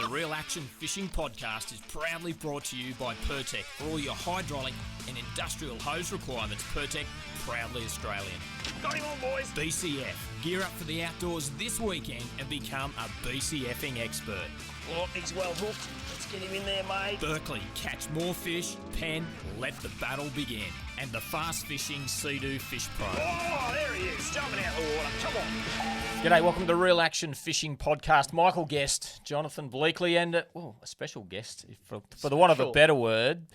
The Real Action Fishing Podcast is proudly brought to you by Pertec. For all your hydraulic and industrial hose requirements, Pertec, proudly Australian. Got him on, boys! BCF. Gear up for the outdoors this weekend and become a BCFing expert. Oh, he's well hooked. Let's get him in there, mate. Berkeley, catch more fish. Penn, let the battle begin. And the Fast Fishing Sea-Doo Fish Pro. Oh, there he is, jumping out the water. Come on. G'day, welcome to the Real Action Fishing Podcast. Michael Guest, Jonathan Bleakley, and a special guest, for the want of a better word,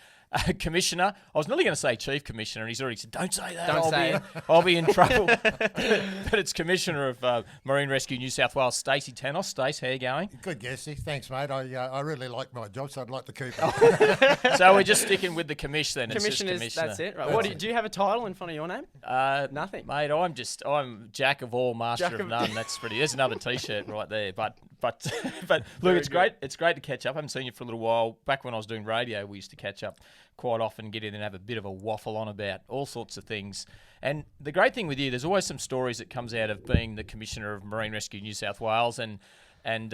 Commissioner. I was nearly going to say Chief Commissioner, and he's already said, don't say that. I'll be in trouble. But it's Commissioner of Marine Rescue New South Wales, Stacey Tannos. Stace, how you going? Good, Jesse. Thanks, mate. I really like my job, so I'd like to keep it. So we're just sticking with the commish then. Commissioner, that's it, right? Do you have a title in front of your name? Nothing, mate. I'm Jack of all, Master of none. That's pretty. There's another T-shirt right there. But look, it's great. It's great to catch up. I haven't seen you for a little while. Back when I was doing radio, we used to catch up quite often, get in and have a bit of a waffle on about all sorts of things. And the great thing with you, there's always some stories that comes out of being the Commissioner of Marine Rescue New South Wales, and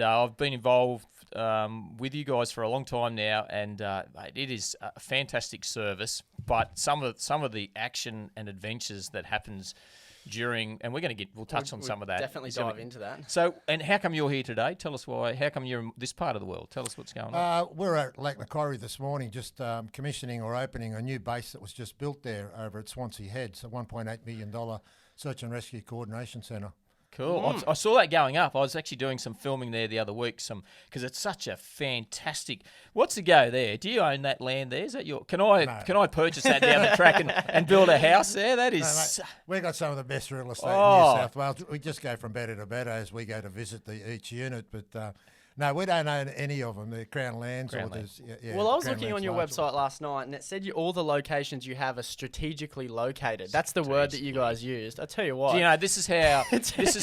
I've been involved with you guys for a long time now, and it is a fantastic service. But some of the action and adventures that happens during, and we'll touch on some of that. Definitely dive into that. So, and how come you're here today? Tell us why. How come you're in this part of the world? Tell us what's going on. We're at Lake Macquarie this morning, just commissioning or opening a new base that was just built there over at Swansea Heads, a $1.8 million search and rescue coordination centre. Cool. I saw that going up. I was actually doing some filming there the other week. Because it's such a fantastic. What's the go there? Do you own that land there? Is that your? Can I purchase that down the track and build a house there? That is. No, we've got some of the best real estate in New South Wales. We just go from better to better as we go to visit each unit, but. No, we don't own any of them. They're Crown Lands. Well, I was looking on your website last night, and it said all the locations you have are strategically located. That's the word that you guys used. I tell you what. Do you know, this is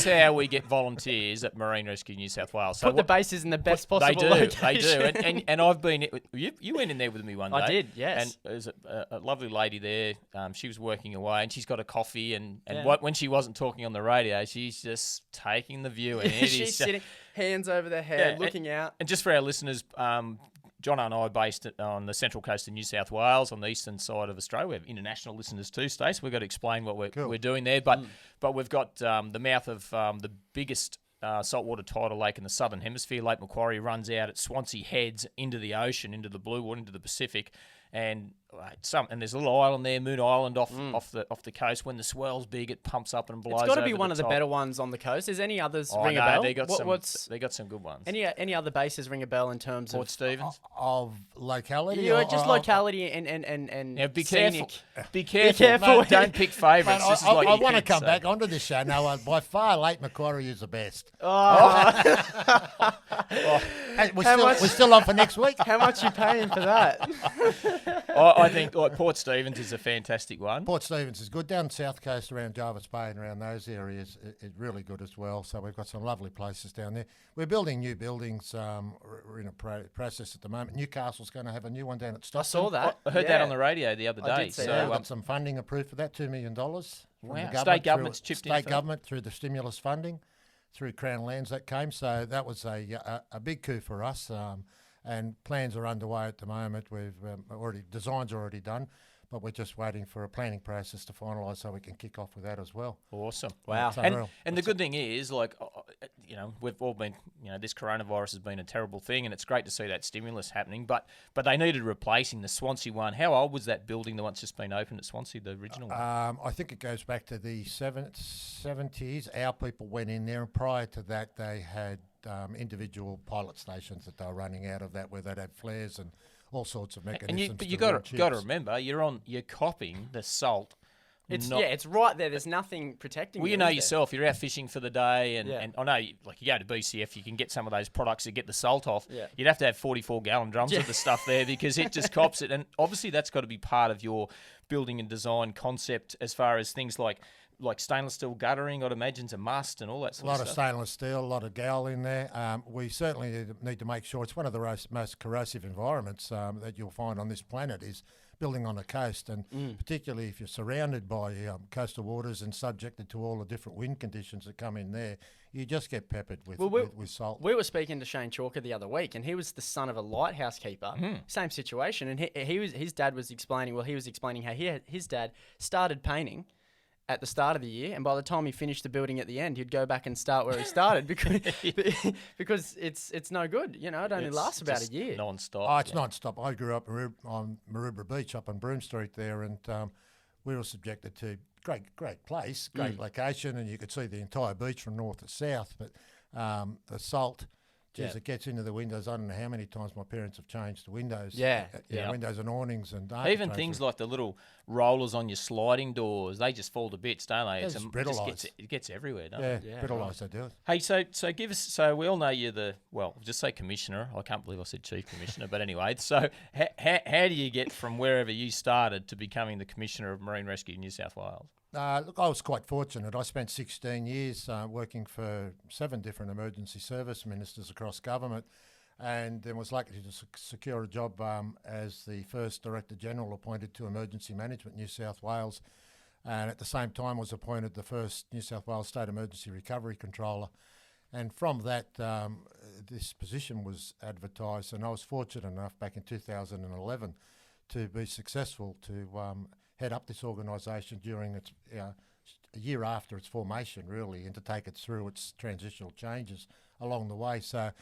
how we get volunteers at Marine Rescue New South Wales. So put the bases in the best possible location. They do. And I've been. You went in there with me one day. I did, yes. And there's a lovely lady there. She was working away, and she's got a coffee. And when she wasn't talking on the radio, she's just taking the view. And she's sitting. Hands over their head, looking out. And just for our listeners, John and I are based on the central coast of New South Wales, on the eastern side of Australia. We have international listeners too, Stace. We've got to explain what we're doing there. But we've got the mouth of the biggest saltwater tidal lake in the southern hemisphere. Lake Macquarie runs out at Swansea Heads into the ocean, into the blue water, into the Pacific. And there's a little island there, Moon Island, off the coast. When the swell's big, it pumps up and blows. It's got to be over one of the top. better ones on the coast. Is any others ring a bell? They got some good ones. Any other bases ring a bell in terms Port Stephens of locality? Yeah, just locality and now be scenic. careful. Be careful. Mate, don't pick favourites. I want to come back onto this show. No, by far, Lake Macquarie is the best. We're still on for next week. How much are you paying for that? I think Port Stephens is a fantastic one. Port Stephens is good. Down the south coast around Jarvis Bay and around those areas is really good as well. So we've got some lovely places down there. We're building new buildings. We're in a process at the moment. Newcastle's going to have a new one down at Stockton. I saw that. I heard that on the radio the other day. I did see that. We've got some funding approved for that, $2 million. Wow. State government's chipped in. State government through the stimulus funding, through Crown Lands that came. So that was a big coup for us. And plans are underway at the moment. We've designs are already done, but we're just waiting for a planning process to finalise so we can kick off with that as well. Awesome! Wow! And the good thing is, we've all been, this coronavirus has been a terrible thing, and it's great to see that stimulus happening. But they needed replacing the Swansea one. How old was that building? The one that's just been opened at Swansea, the original one. I think it goes back to the 70s. Our people went in there, and prior to that, they had individual pilot stations that they were running out of that, where they'd have flares and all sorts of mechanisms. But you got to remember, you're copying the salt. It's right there. There's nothing protecting. Well, you know yourself. You're out fishing for the day, and I know, you go to BCF, you can get some of those products that get the salt off. Yeah. You'd have to have 44-gallon drums of the stuff there because it just cops it. And obviously, that's got to be part of your building and design concept as far as things like like stainless steel guttering, I'd imagine's a must and all that sort of stuff. A lot of stainless steel, a lot of gal in there. We certainly need to make sure it's one of the most corrosive environments that you'll find on this planet is building on the coast, and particularly if you're surrounded by coastal waters and subjected to all the different wind conditions that come in there, you just get peppered with salt. We were speaking to Shane Chalker the other week, and he was the son of a lighthouse keeper. Same situation, and his dad was explaining. Well, he was explaining how his dad started painting at the start of the year, and by the time he finished the building at the end, he'd go back and start where he started because it's no good. You know, it only lasts about a year. Non-stop. Oh, it's non-stop. I grew up on Maroubra Beach up on Broome Street there, and we were subjected to great place, great location, and you could see the entire beach from north to south. But the salt, it gets into the windows. I don't know how many times my parents have changed the windows. Windows and awnings and even things like the little rollers on your sliding doors, they just fall to bits, don't they? It's brittleised. It gets everywhere, doesn't it? Yeah, brittleised, they do it. Hey, so give us. So we all know you're just say commissioner. I can't believe I said chief commissioner, but anyway. So how do you get from wherever you started to becoming the commissioner of Marine Rescue New South Wales? Look, I was quite fortunate. I spent 16 years working for 7 different emergency service ministers across government, and then was lucky to secure a job as the first Director General appointed to Emergency Management New South Wales, and at the same time was appointed the first New South Wales State Emergency Recovery Controller. And from that, this position was advertised, and I was fortunate enough back in 2011 to be successful to head up this organisation during its a year after its formation, really, and to take it through its transitional changes along the way. So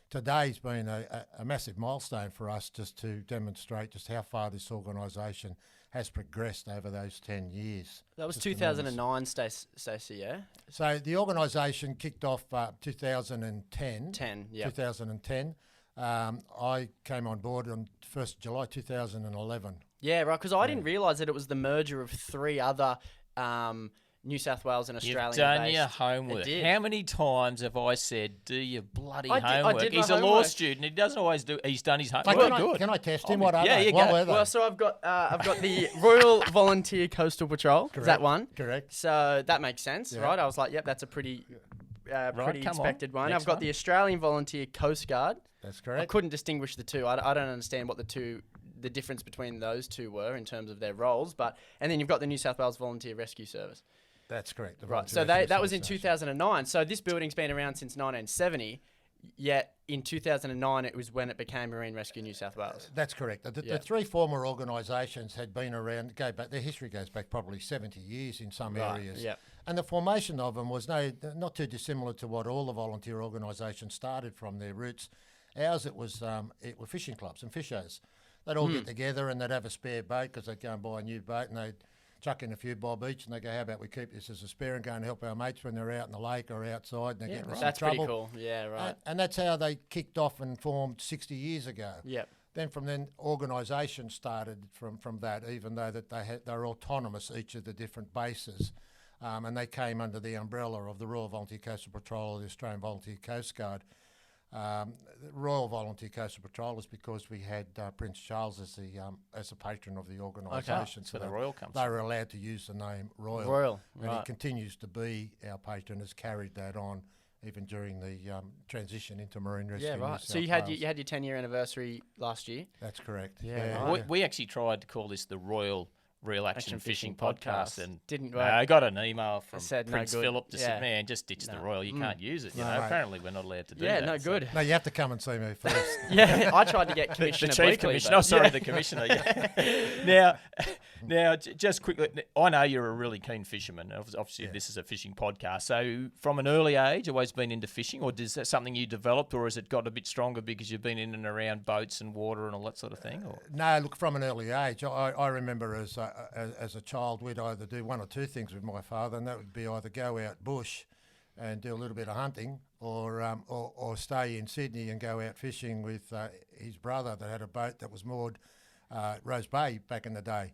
today's been a massive milestone for us, just to demonstrate just how far this organisation has progressed over those 10 years. That was 2009, Stacey, yeah? So the organisation kicked off 2010. 2010. I came on board on 1st July 2011. Yeah, right, because I didn't realise that it was the merger of 3 other New South Wales and Australian You've done your homework. How many times have I said, do your bloody I homework? did He's a law student. He doesn't always do. He's done his homework. Can I test him? What are they? What were they? Well, so I've got the Royal Volunteer Coastal Patrol. Correct. Is that one? Correct. So that makes sense, right? I was like, yep, that's a pretty expected one. Next I've got one. the Australian Volunteer Coast Guard. That's correct. I couldn't distinguish the two. I don't understand what the difference between those two were in terms of their roles. And then you've got the New South Wales Volunteer Rescue Service. That's correct. Right. So that was in 2009. So this building's been around since 1970. Yet in 2009, it was when it became Marine Rescue New South Wales. That's correct. The 3 former organisations had been around. Their history goes back probably 70 years in some areas. Yeah. And the formation of them was not too dissimilar to what all the volunteer organisations started from their roots. Ours, it were fishing clubs and fishers. They'd all get together and they'd have a spare boat because they'd go and buy a new boat, and they'd chuck in a few bob each, and they go, how about we keep this as a spare and go and help our mates when they're out in the lake or outside and they're getting in That's trouble. pretty cool. Yeah, right. And that's how they kicked off and formed 60 years ago. Yep. Then from then, organisations started from that, even though that they were autonomous, each of the different bases. And they came under the umbrella of the Royal Volunteer Coastal Patrol or the Australian Volunteer Coast Guard. The Royal Volunteer Coastal Patrol is because we had Prince Charles as a patron of the organisation. Okay. So the Royal comes. They were allowed to use the name Royal. Royal, and right. he continues to be our patron, has carried that on even during the transition into Marine Rescue. Yeah, right. So you had your 10-year anniversary last year. That's correct. Yeah, Right. We actually tried to call this the Royal Real Action Fishing Podcast, and didn't work. I got an email from said Prince no good. Philip to say, man, just ditch the Royal. You can't use it. You know, Right. apparently we're not allowed to do Yeah, that. no good. No, you have to come and see me first. Yeah, I tried to get The Commissioner chief Bleakley, commissioner. but- Oh, sorry, the commissioner. Yeah. Now, just quickly, I know you're a really keen fisherman. Obviously, this is a fishing podcast. So, from an early age, always been into fishing, or is that something you developed, or has it got a bit stronger because you've been in and around boats and water and all that sort of thing? Or? No, look, from an early age, I remember as a child, we'd either do one or two things with my father, and that would be either go out bush and do a little bit of hunting, or stay in Sydney and go out fishing with his brother that had a boat that was moored at Rose Bay back in the day.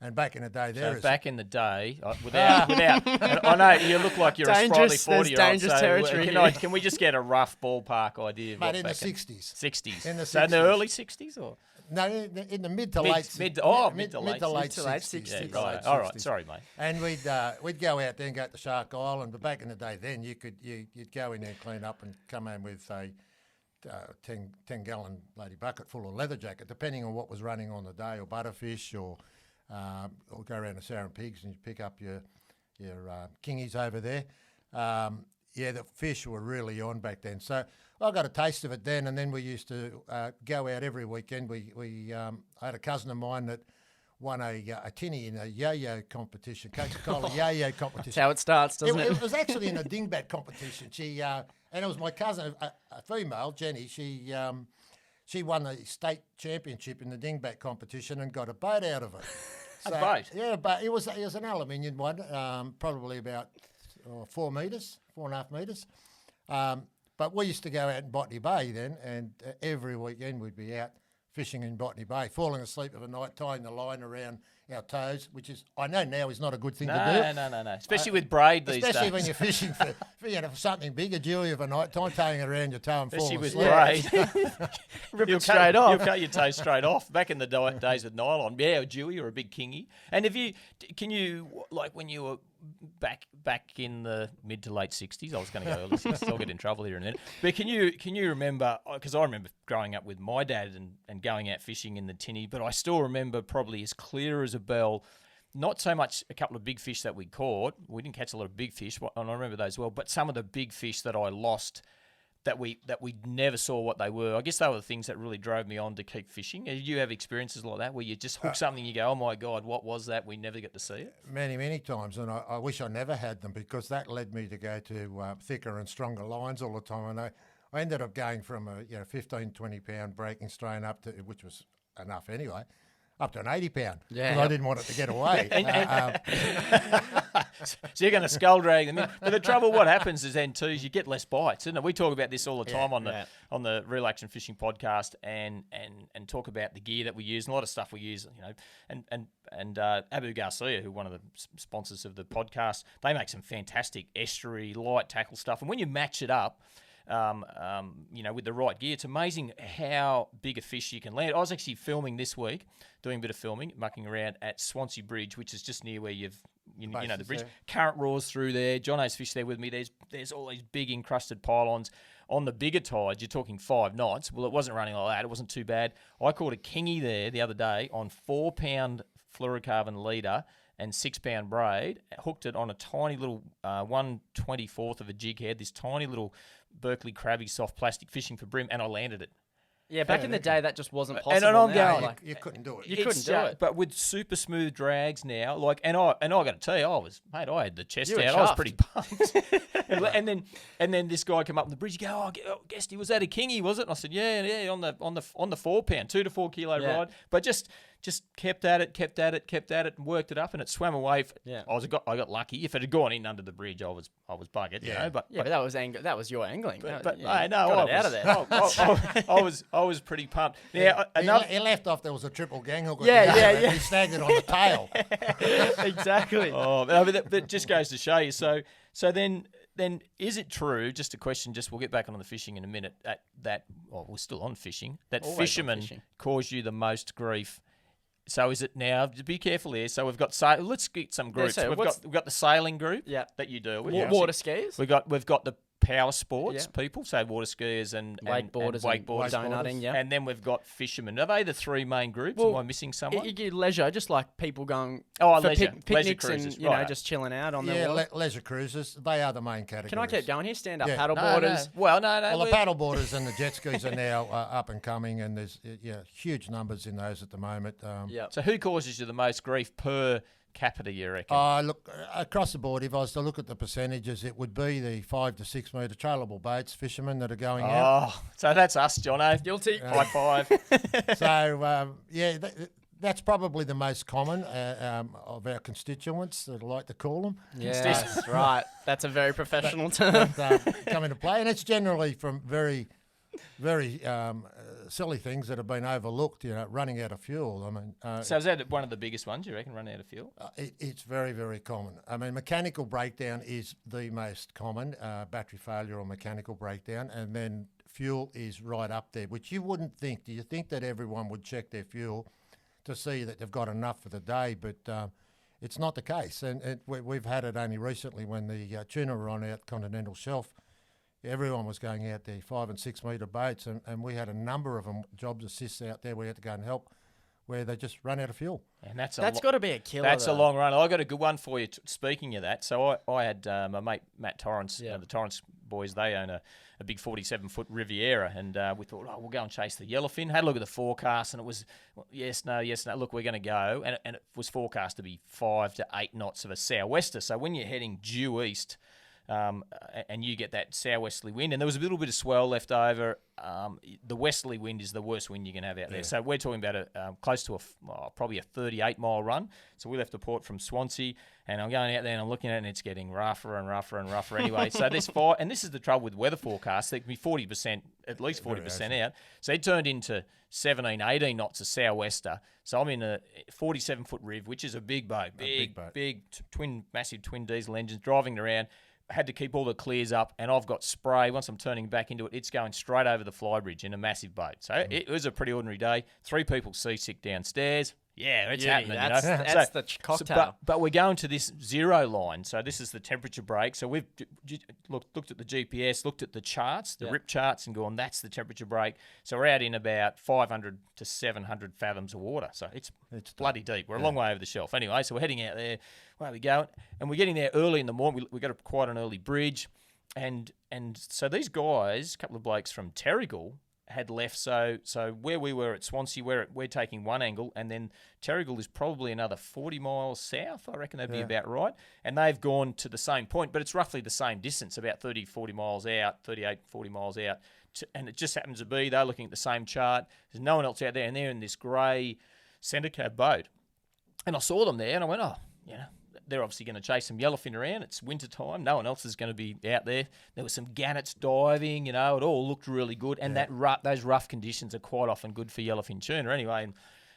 And back in the day, back in the day, without, I know you look like you're Dangerous, a sprightly 40-year-old. dangerous territory can we just get a rough ballpark idea? Of Mate, what in the back 60s. 60s. In the So in the 60s. early 60s, or No, in the mid to Mid- late mid to late 60s. Yeah, 60s. right. All right. Sorry, mate. And we'd go out there and go to Shark Island. But back in the day, then you'd go in there, clean up, and come home with a 10-gallon bloody bucket full of leather jacket, depending on what was running on the day, or butterfish, or go around to Sour and Pigs and you pick up your kingies over there. The fish were really on back then. So I got a taste of it then, and then we used to go out every weekend. I had a cousin of mine that won a tinny in a yo-yo competition, Coca-Cola yo-yo competition. That's how it starts, doesn't it? It was actually in a dingbat competition. And it was my cousin, a female, Jenny. She won the state championship in the dingbat competition and got a boat out of it. A boat? Yeah, but it was an aluminium one, probably about 4 metres, 4.5 metres. But we used to go out in Botany Bay then, and every weekend we'd be out fishing in Botany Bay, falling asleep of a night, tying the line around our toes, which is, I know now, is not a good thing to do. No. Especially with braid these days. Especially when you're fishing for something big, a Dewey of a night time, tying it around your toe and falling Especially asleep. with braid. Rip it straight off. You'll cut your toes straight off. Back in the days with nylon, a Dewey or a big kingy. And can you, like when you were back in the mid to late 60s, I was going to go early 60s, I'll get in trouble here in a minute. But can you remember, because I remember growing up with my dad and going out fishing in the tinny, but I still remember probably as clear as a bell, not so much a couple of big fish that we caught. We didn't catch a lot of big fish, and I remember those well, but some of the big fish that I lost that we never saw what they were. I guess they were the things that really drove me on to keep fishing. Did you have experiences like that where you just hook something and you go, oh my God, what was that? We never get to see it. Many, many times, and I wish I never had them, because that led me to go to thicker and stronger lines all the time. And I ended up going from a 15, 20 pound breaking strain up to, which was enough anyway, up to an 80 pound. Yeah. 'Cause I didn't want it to get away. So you're going to skull drag them in. But the trouble, what happens is then too, is you get less bites, isn't it? We talk about this all the time on the Real Action Fishing podcast, and talk about the gear that we use and a lot of stuff we use, and Abu Garcia, who one of the sponsors of the podcast, they make some fantastic estuary light tackle stuff, and when you match it up, with the right gear, it's amazing how big a fish you can land. I was actually filming this week, doing a bit of filming, mucking around at Swansea Bridge, which is just near where the bridge. Current roars through there. Jono's fished there with me. There's all these big encrusted pylons. On the bigger tides, you're talking 5 knots. Well, it wasn't running like that. It wasn't too bad. I caught a kingy there the other day on 4-pound fluorocarbon leader and 6-pound braid. Hooked it on a tiny little 1/24th of a jig head, this tiny little Berkeley crabby soft plastic, fishing for brim, and I landed it. Yeah, back in the day, that just wasn't possible. And I'm going, you couldn't do it. You couldn't do it. But with super smooth drags now, and I got to tell you, I had the chest You were out. I was chuffed. pretty pumped. and then this guy come up on the bridge. You go, Guesty, was that a kingy? Was it? And I said, yeah, on the 4-pound, 2 to 4 kilo ride. But just kept at it, and worked it up, and it swam away. I got lucky. If it had gone in under the bridge, I was buggered. You know. But that was your angling. But yeah, no, got it out of there. I was pretty pumped. Now, He left off. There was a triple gang hook. Yeah. He snagged it on the tail. Exactly. Oh, but that just goes to show you. So then is it true? Just a question. We'll get back on the fishing in a minute. We're still on fishing. That Always fishermen fishing. cause you the most grief. So is it now? Be careful here. So we've got let's get some groups. so we've got the sailing group. Yeah. That you do with Water skiers. We've got the power sports people, so water skiers and Wakeboarders and wakeboarders, donutting, yeah. And then we've got fishermen. Are they the 3 main groups? Am I missing someone? You get leisure, just like people going for leisure. Picnics cruises, and just chilling out on their water. Leisure cruises. They are the main categories. Can I keep going here? Stand up paddle No. boarders. Well, no. Well, the paddle boarders and the jet skis are now up and coming, and there's huge numbers in those at the moment. So who causes you the most grief per capita, you reckon? Look, across the board, if I was to look at the percentages, it would be the 5 to 6 metre trailable boats fishermen that are going out. Oh, so that's us, Jono. Guilty. High five. So, that's probably the most common of our constituents, that I like to call them. Yes, right. That's a very professional term. Come into play. And it's generally from very, very silly things that have been overlooked, running out of fuel. I mean, So is that one of the biggest ones, you reckon, running out of fuel? it's very, very common. I mean, mechanical breakdown is the most common, battery failure or mechanical breakdown, and then fuel is right up there, which you wouldn't think. Do you think that everyone would check their fuel to see that they've got enough for the day? But it's not the case. And we've had it only recently when the tuna were on our continental shelf. Everyone was going out there, 5 and 6 metre boats, and we had a number of them, jobs assists out there. We had to go and help where they just run out of fuel. And that's got to be a killer. That's though. a long run. I got a good one for you. Speaking of that, so I had my mate Matt Torrance, the Torrance boys. They own a big 47-foot Riviera, and we thought, we'll go and chase the yellowfin. Had a look at the forecast, and it was yes, no. Look, we're going to go, and it was forecast to be 5 to 8 knots of a sou'wester. So when you're heading due east. And you get that sou'westerly wind, and there was a little bit of swell left over. The westerly wind is the worst wind you can have out there. So we're talking about close to probably a 38-mile run. So we left the port from Swansea, and I'm going out there and I'm looking at it, and it's getting rougher and rougher and rougher anyway. So this fire, and this is the trouble with weather forecasts. There can be 40%, at least 40% out. So it turned into 17, 18 knots of sou'wester. So I'm in a 47-foot Riv, which is a big boat, big massive twin diesel engines driving around. Had to keep all the clears up, and I've got spray. Once I'm turning back into it, it's going straight over the flybridge in a massive boat. So it was a pretty ordinary day. 3 people seasick downstairs. Yeah, it's happening. That's the cocktail. But we're going to this zero line. So this is the temperature break. So we've looked at the GPS, looked at the charts, the RIP charts, and gone, that's the temperature break. So we're out in about 500 to 700 fathoms of water. So it's bloody deep. We're a long way over the shelf. Anyway, so we're heading out there. Where we go? And we're getting there early in the morning. We got quite an early bridge. And so these guys, a couple of blokes from Terrigal, had left. So where we were at Swansea, we're taking one angle, and then Terrigal is probably another 40 miles south. I reckon that'd be about right. And they've gone to the same point, but it's roughly the same distance, about 30, 40 miles out, 38, 40 miles out. And it just happens to be they're looking at the same chart. There's no one else out there, and they're in this grey centre cab boat. And I saw them there, and I went, they're obviously going to chase some yellowfin around. It's winter time. No one else is going to be out there. There were some gannets diving. It all looked really good. And those rough conditions are quite often good for yellowfin tuna anyway.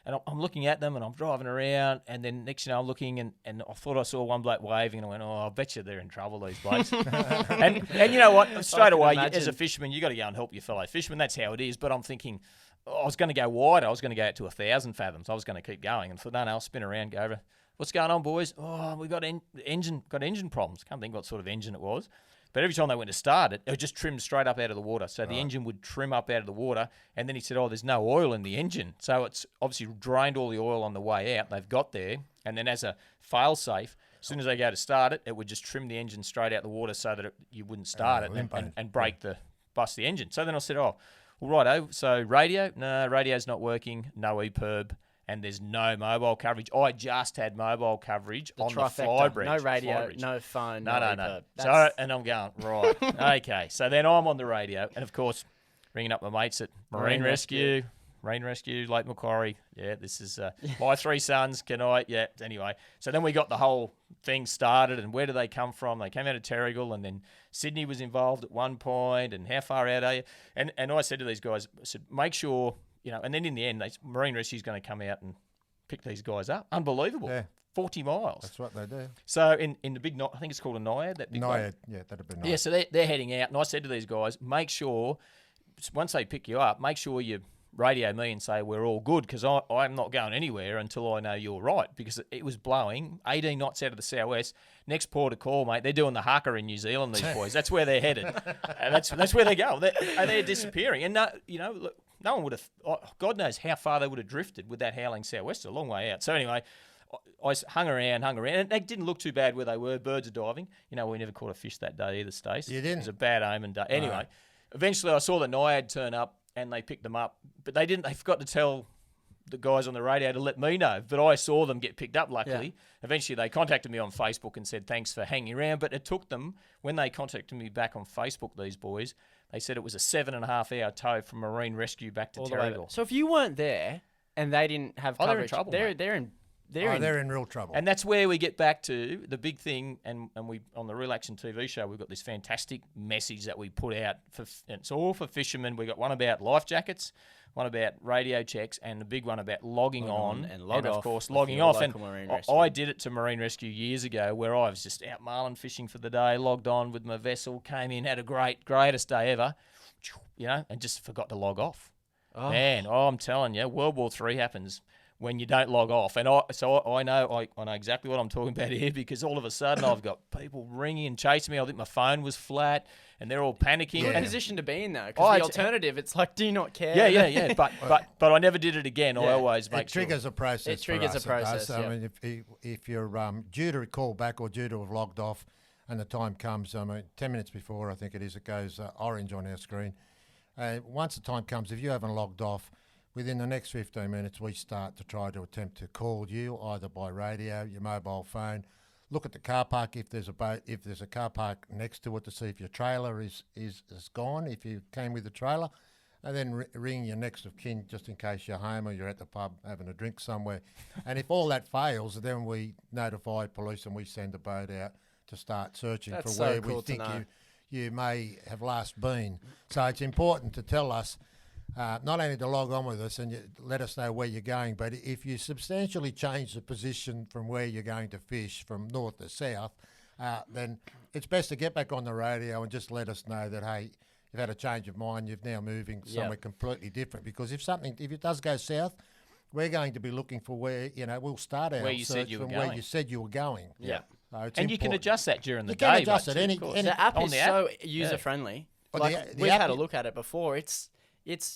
And I'm looking at them, and I'm driving around, and then next I'm looking, and I thought I saw one bloke waving, and I went, I bet you they're in trouble, these blokes. and you know what? Straight away, as a fisherman, you got to go and help your fellow fishermen. That's how it is. But I'm thinking, I was going to go wider. I was going to go out to 1,000 fathoms. I was going to keep going. And I thought, no, I'll spin around, go over. What's going on, boys? Oh, we got engine problems. Can't think what sort of engine it was. But every time they went to start it, it just trimmed straight up out of the water. So the engine would trim up out of the water. And then he said, there's no oil in the engine. So it's obviously drained all the oil on the way out. They've got there. And then as a fail-safe, as soon as they go to start it, it would just trim the engine straight out the water so that you wouldn't start it and bust the engine. So then I said, well, righto. So radio? No, radio's not working. No EPIRB. And there's no mobile coverage. I just had mobile coverage on the flybridge. No radio, no phone, no. So, and I'm going, right, okay. So then I'm on the radio, and of course, ringing up my mates at Marine Rescue, Lake Macquarie. Yeah, this is my 3 sons. Can I? Yeah, anyway. So then we got the whole thing started, and where do they come from? They came out of Terrigal, and then Sydney was involved at one point, and how far out are you? And I said to these guys, I said, make sure... and then in the end, Marine Rescue is going to come out and pick these guys up. Unbelievable. Yeah. 40 miles. That's what they do. So in the big, I think it's called a Naiad. That big Naiad, that'd be nice. Yeah, so they're heading out. And I said to these guys, make sure, once they pick you up, make sure you radio me and say we're all good, because I'm not going anywhere until I know you're right, because it was blowing 18 knots out of the southwest. Next port of call, mate, they're doing the haka in New Zealand, these boys. That's where they're headed. And that's where they go. They're disappearing. And, look, no one would have, God knows how far they would have drifted with that howling sou'wester, a long way out. So anyway, I hung around, and it didn't look too bad where they were. Birds are diving. We never caught a fish that day either, Stace. You didn't? It was a bad omen day. Anyway, eventually I saw the Naiad turn up, and they picked them up. But they forgot to tell the guys on the radio to let me know. But I saw them get picked up, luckily. Yeah. Eventually they contacted me on Facebook and said, thanks for hanging around. But it took them, when they contacted me back on Facebook, these boys, they said it was a 7.5-hour tow from Marine Rescue back to Terrigal. So if you weren't there and they didn't have coverage, they're in trouble, they're in real trouble. And that's where we get back to the big thing. And we, on the Real Action TV show, we've got this fantastic message that we put out. And it's all for fishermen. We got one about life jackets, one about radio checks, and the big one about logging on and log off. Of course, logging off. And I did it to Marine Rescue years ago, where I was just out marlin fishing for the day, logged on with my vessel, came in, had a greatest day ever. and just forgot to log off. Oh. Man, I'm telling you, World War III happens when you don't log off. And I know exactly what I'm talking about here, because all of a sudden I've got people ringing and chasing me. I think my phone was flat and they're all panicking. Good And position to be in, though, because the alternative, it's like, do you not care? Yeah. But I never did it again. I always make sure. It triggers a process. It triggers for us, a process. I mean, if you're due to call back or due to have logged off, and the time comes, 10 minutes before, I think it is, it goes orange on our screen. Once the time comes, if you haven't logged off, within the next 15 minutes, we start to try to attempt to call you either by radio, your mobile phone. Look at the car park if there's a car park next to it, to see if your trailer is gone, if you came with the trailer, and then ring your next of kin just in case you're home or you're at the pub having a drink somewhere. And if all that fails, then we notify police and we send a boat out to start searching for where we think you may have last been. So it's important to tell us, not only to log on with us and let us know where you're going, but if you substantially change the position from where you're going to fish from north to south, then it's best to get back on the radio and just let us know that, hey, you've had a change of mind, you're now moving somewhere completely different. Because if it does go south, we're going to be looking for where, we'll start our search from where you said you were going. Yeah. So it's and you can important. adjust that during the day. You can adjust it. The app is so user-friendly. Well, Like, the we've app had a look at it before. It's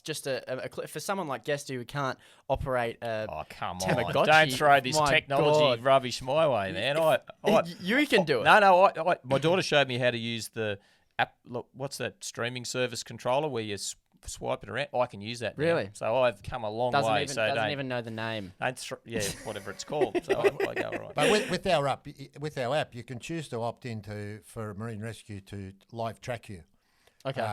just for someone like Guesty who can't operate a come Tamagotchi. on. Don't throw this My technology God. rubbish my way, man. You can do it. No, my daughter showed me how to use the app. Look, what's that streaming service controller where you swipe it around? I can use that now. Really? So I've come a long way. Doesn't even know the name. Whatever it's called. So I go, all right. But with our app, you can choose to opt into for Marine Rescue to live track you. Okay.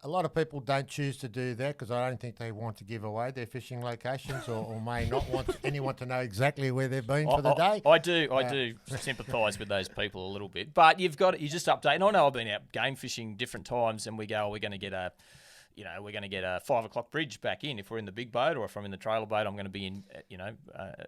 A lot of people don't choose to do that because I don't think they want to give away their fishing locations or may not want anyone to know exactly where they've been for the day. I do sympathise with those people a little bit, but you just update. And I know I've been out game fishing different times, and we're going to get a 5 o'clock bridge back in if we're in the big boat, or if I'm in the trailer boat, I'm going to be in,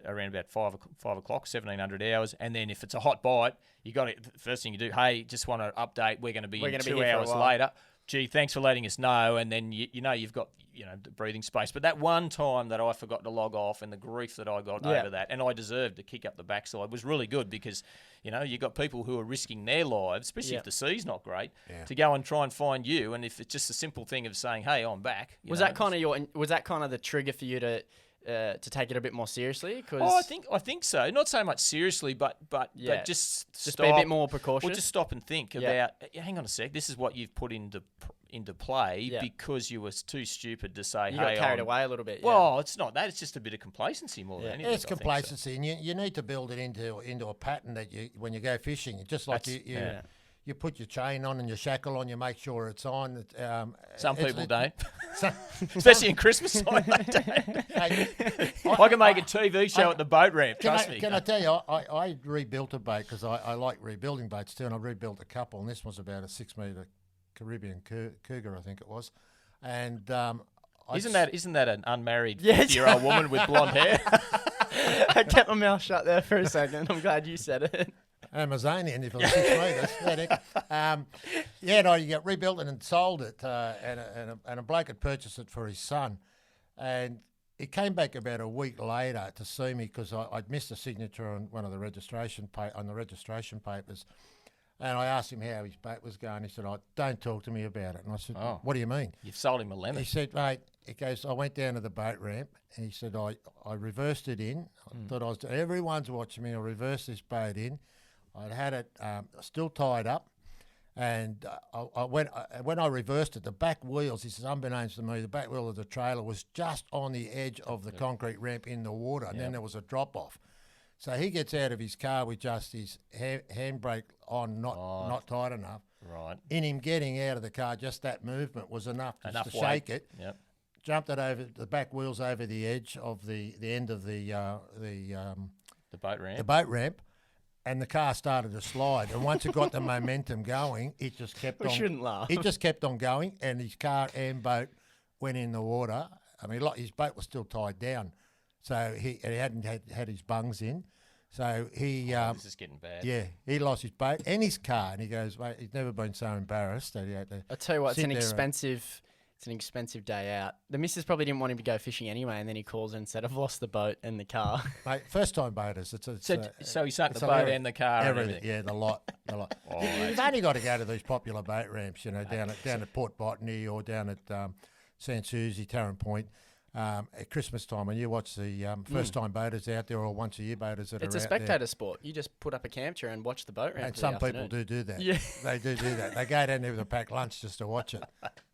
around about 5 o'clock, 1700 hours. And then if it's a hot bite, the first thing you do, hey, just want to update, we're going to be 2 hours later. Gee, thanks for letting us know. And then you've got the breathing space. But that one time that I forgot to log off, and the grief that I got over that, and I deserved to kick up the backside, was really good, because you got people who are risking their lives, especially if the sea's not great, to go and try and find you. And if it's just a simple thing of saying, hey, I'm back. Was that kind of the trigger for you to take it a bit more seriously? I think so. Not so much seriously, but just be a bit more precautious. Well, just stop and think about. Hang on a sec. This is what you've put into play because you were too stupid to say. You got carried away a little bit. Well, it's not that. It's just a bit of complacency more than anything. It's complacency, and you need to build it into a pattern that when you go fishing, just like you put your chain on and your shackle on, you make sure it's on. Some people don't. Especially in Christmas time, they don't. I can make a TV show at the boat ramp, trust me. Can I tell you, I rebuilt a boat because I like rebuilding boats too, and I rebuilt a couple, and this was about a 6-metre Caribbean cougar, I think it was. And isn't that an unmarried 50-year-old woman with blonde hair? I kept my mouth shut there for a second. I'm glad you said it. Amazonian, if it was 6 metres. You got rebuilt it and sold it, and a bloke had purchased it for his son, and he came back about a week later to see me because I'd missed a signature on one of the registration papers, and I asked him how his boat was going. He said, don't talk to me about it. And I said, what do you mean? You've sold him a lemon. He said, mate, I went down to the boat ramp, and he said, I reversed it in. I thought everyone's watching me. I reversed this boat in. I'd had it still tied up, and when I reversed it, the back wheels, he says, unbeknownst to me, the back wheel of the trailer was just on the edge of the concrete ramp in the water, and then there was a drop-off. So he gets out of his car with just his handbrake on, not tight enough. Right. In him getting out of the car, just that movement was enough to shake it. Yep. Jumped it over the back wheels over the edge of the end of the boat ramp. The boat ramp. And the car started to slide. And once it got the momentum going, it just kept on. We shouldn't laugh. It just kept on going, and his car and boat went in the water. I mean, his boat was still tied down, so he hadn't had his bungs in. So he, This is getting bad. yeah, he lost his boat and his car, and he goes, mate, he's never been so embarrassed that he had to. I tell you what, sit there it's an expensive day out. The missus probably didn't want him to go fishing anyway, and then he calls and said, "I've lost the boat and the car." Mate, first time boaters. So he sunk the it's a boat lot- and the car and everything. Yeah, the lot. Oh, You've only got to go to these popular boat ramps, down at Port Botany or down at Sans Souci, Tarrant Point. At Christmas time, when you watch the first-time boaters out there, or once-a-year boaters that It's are a out spectator sport. You just put up a camp chair and watch the boat there. ramp. And for some the people afternoon. do that. Yeah. They do that. They go down there with a packed lunch just to watch it.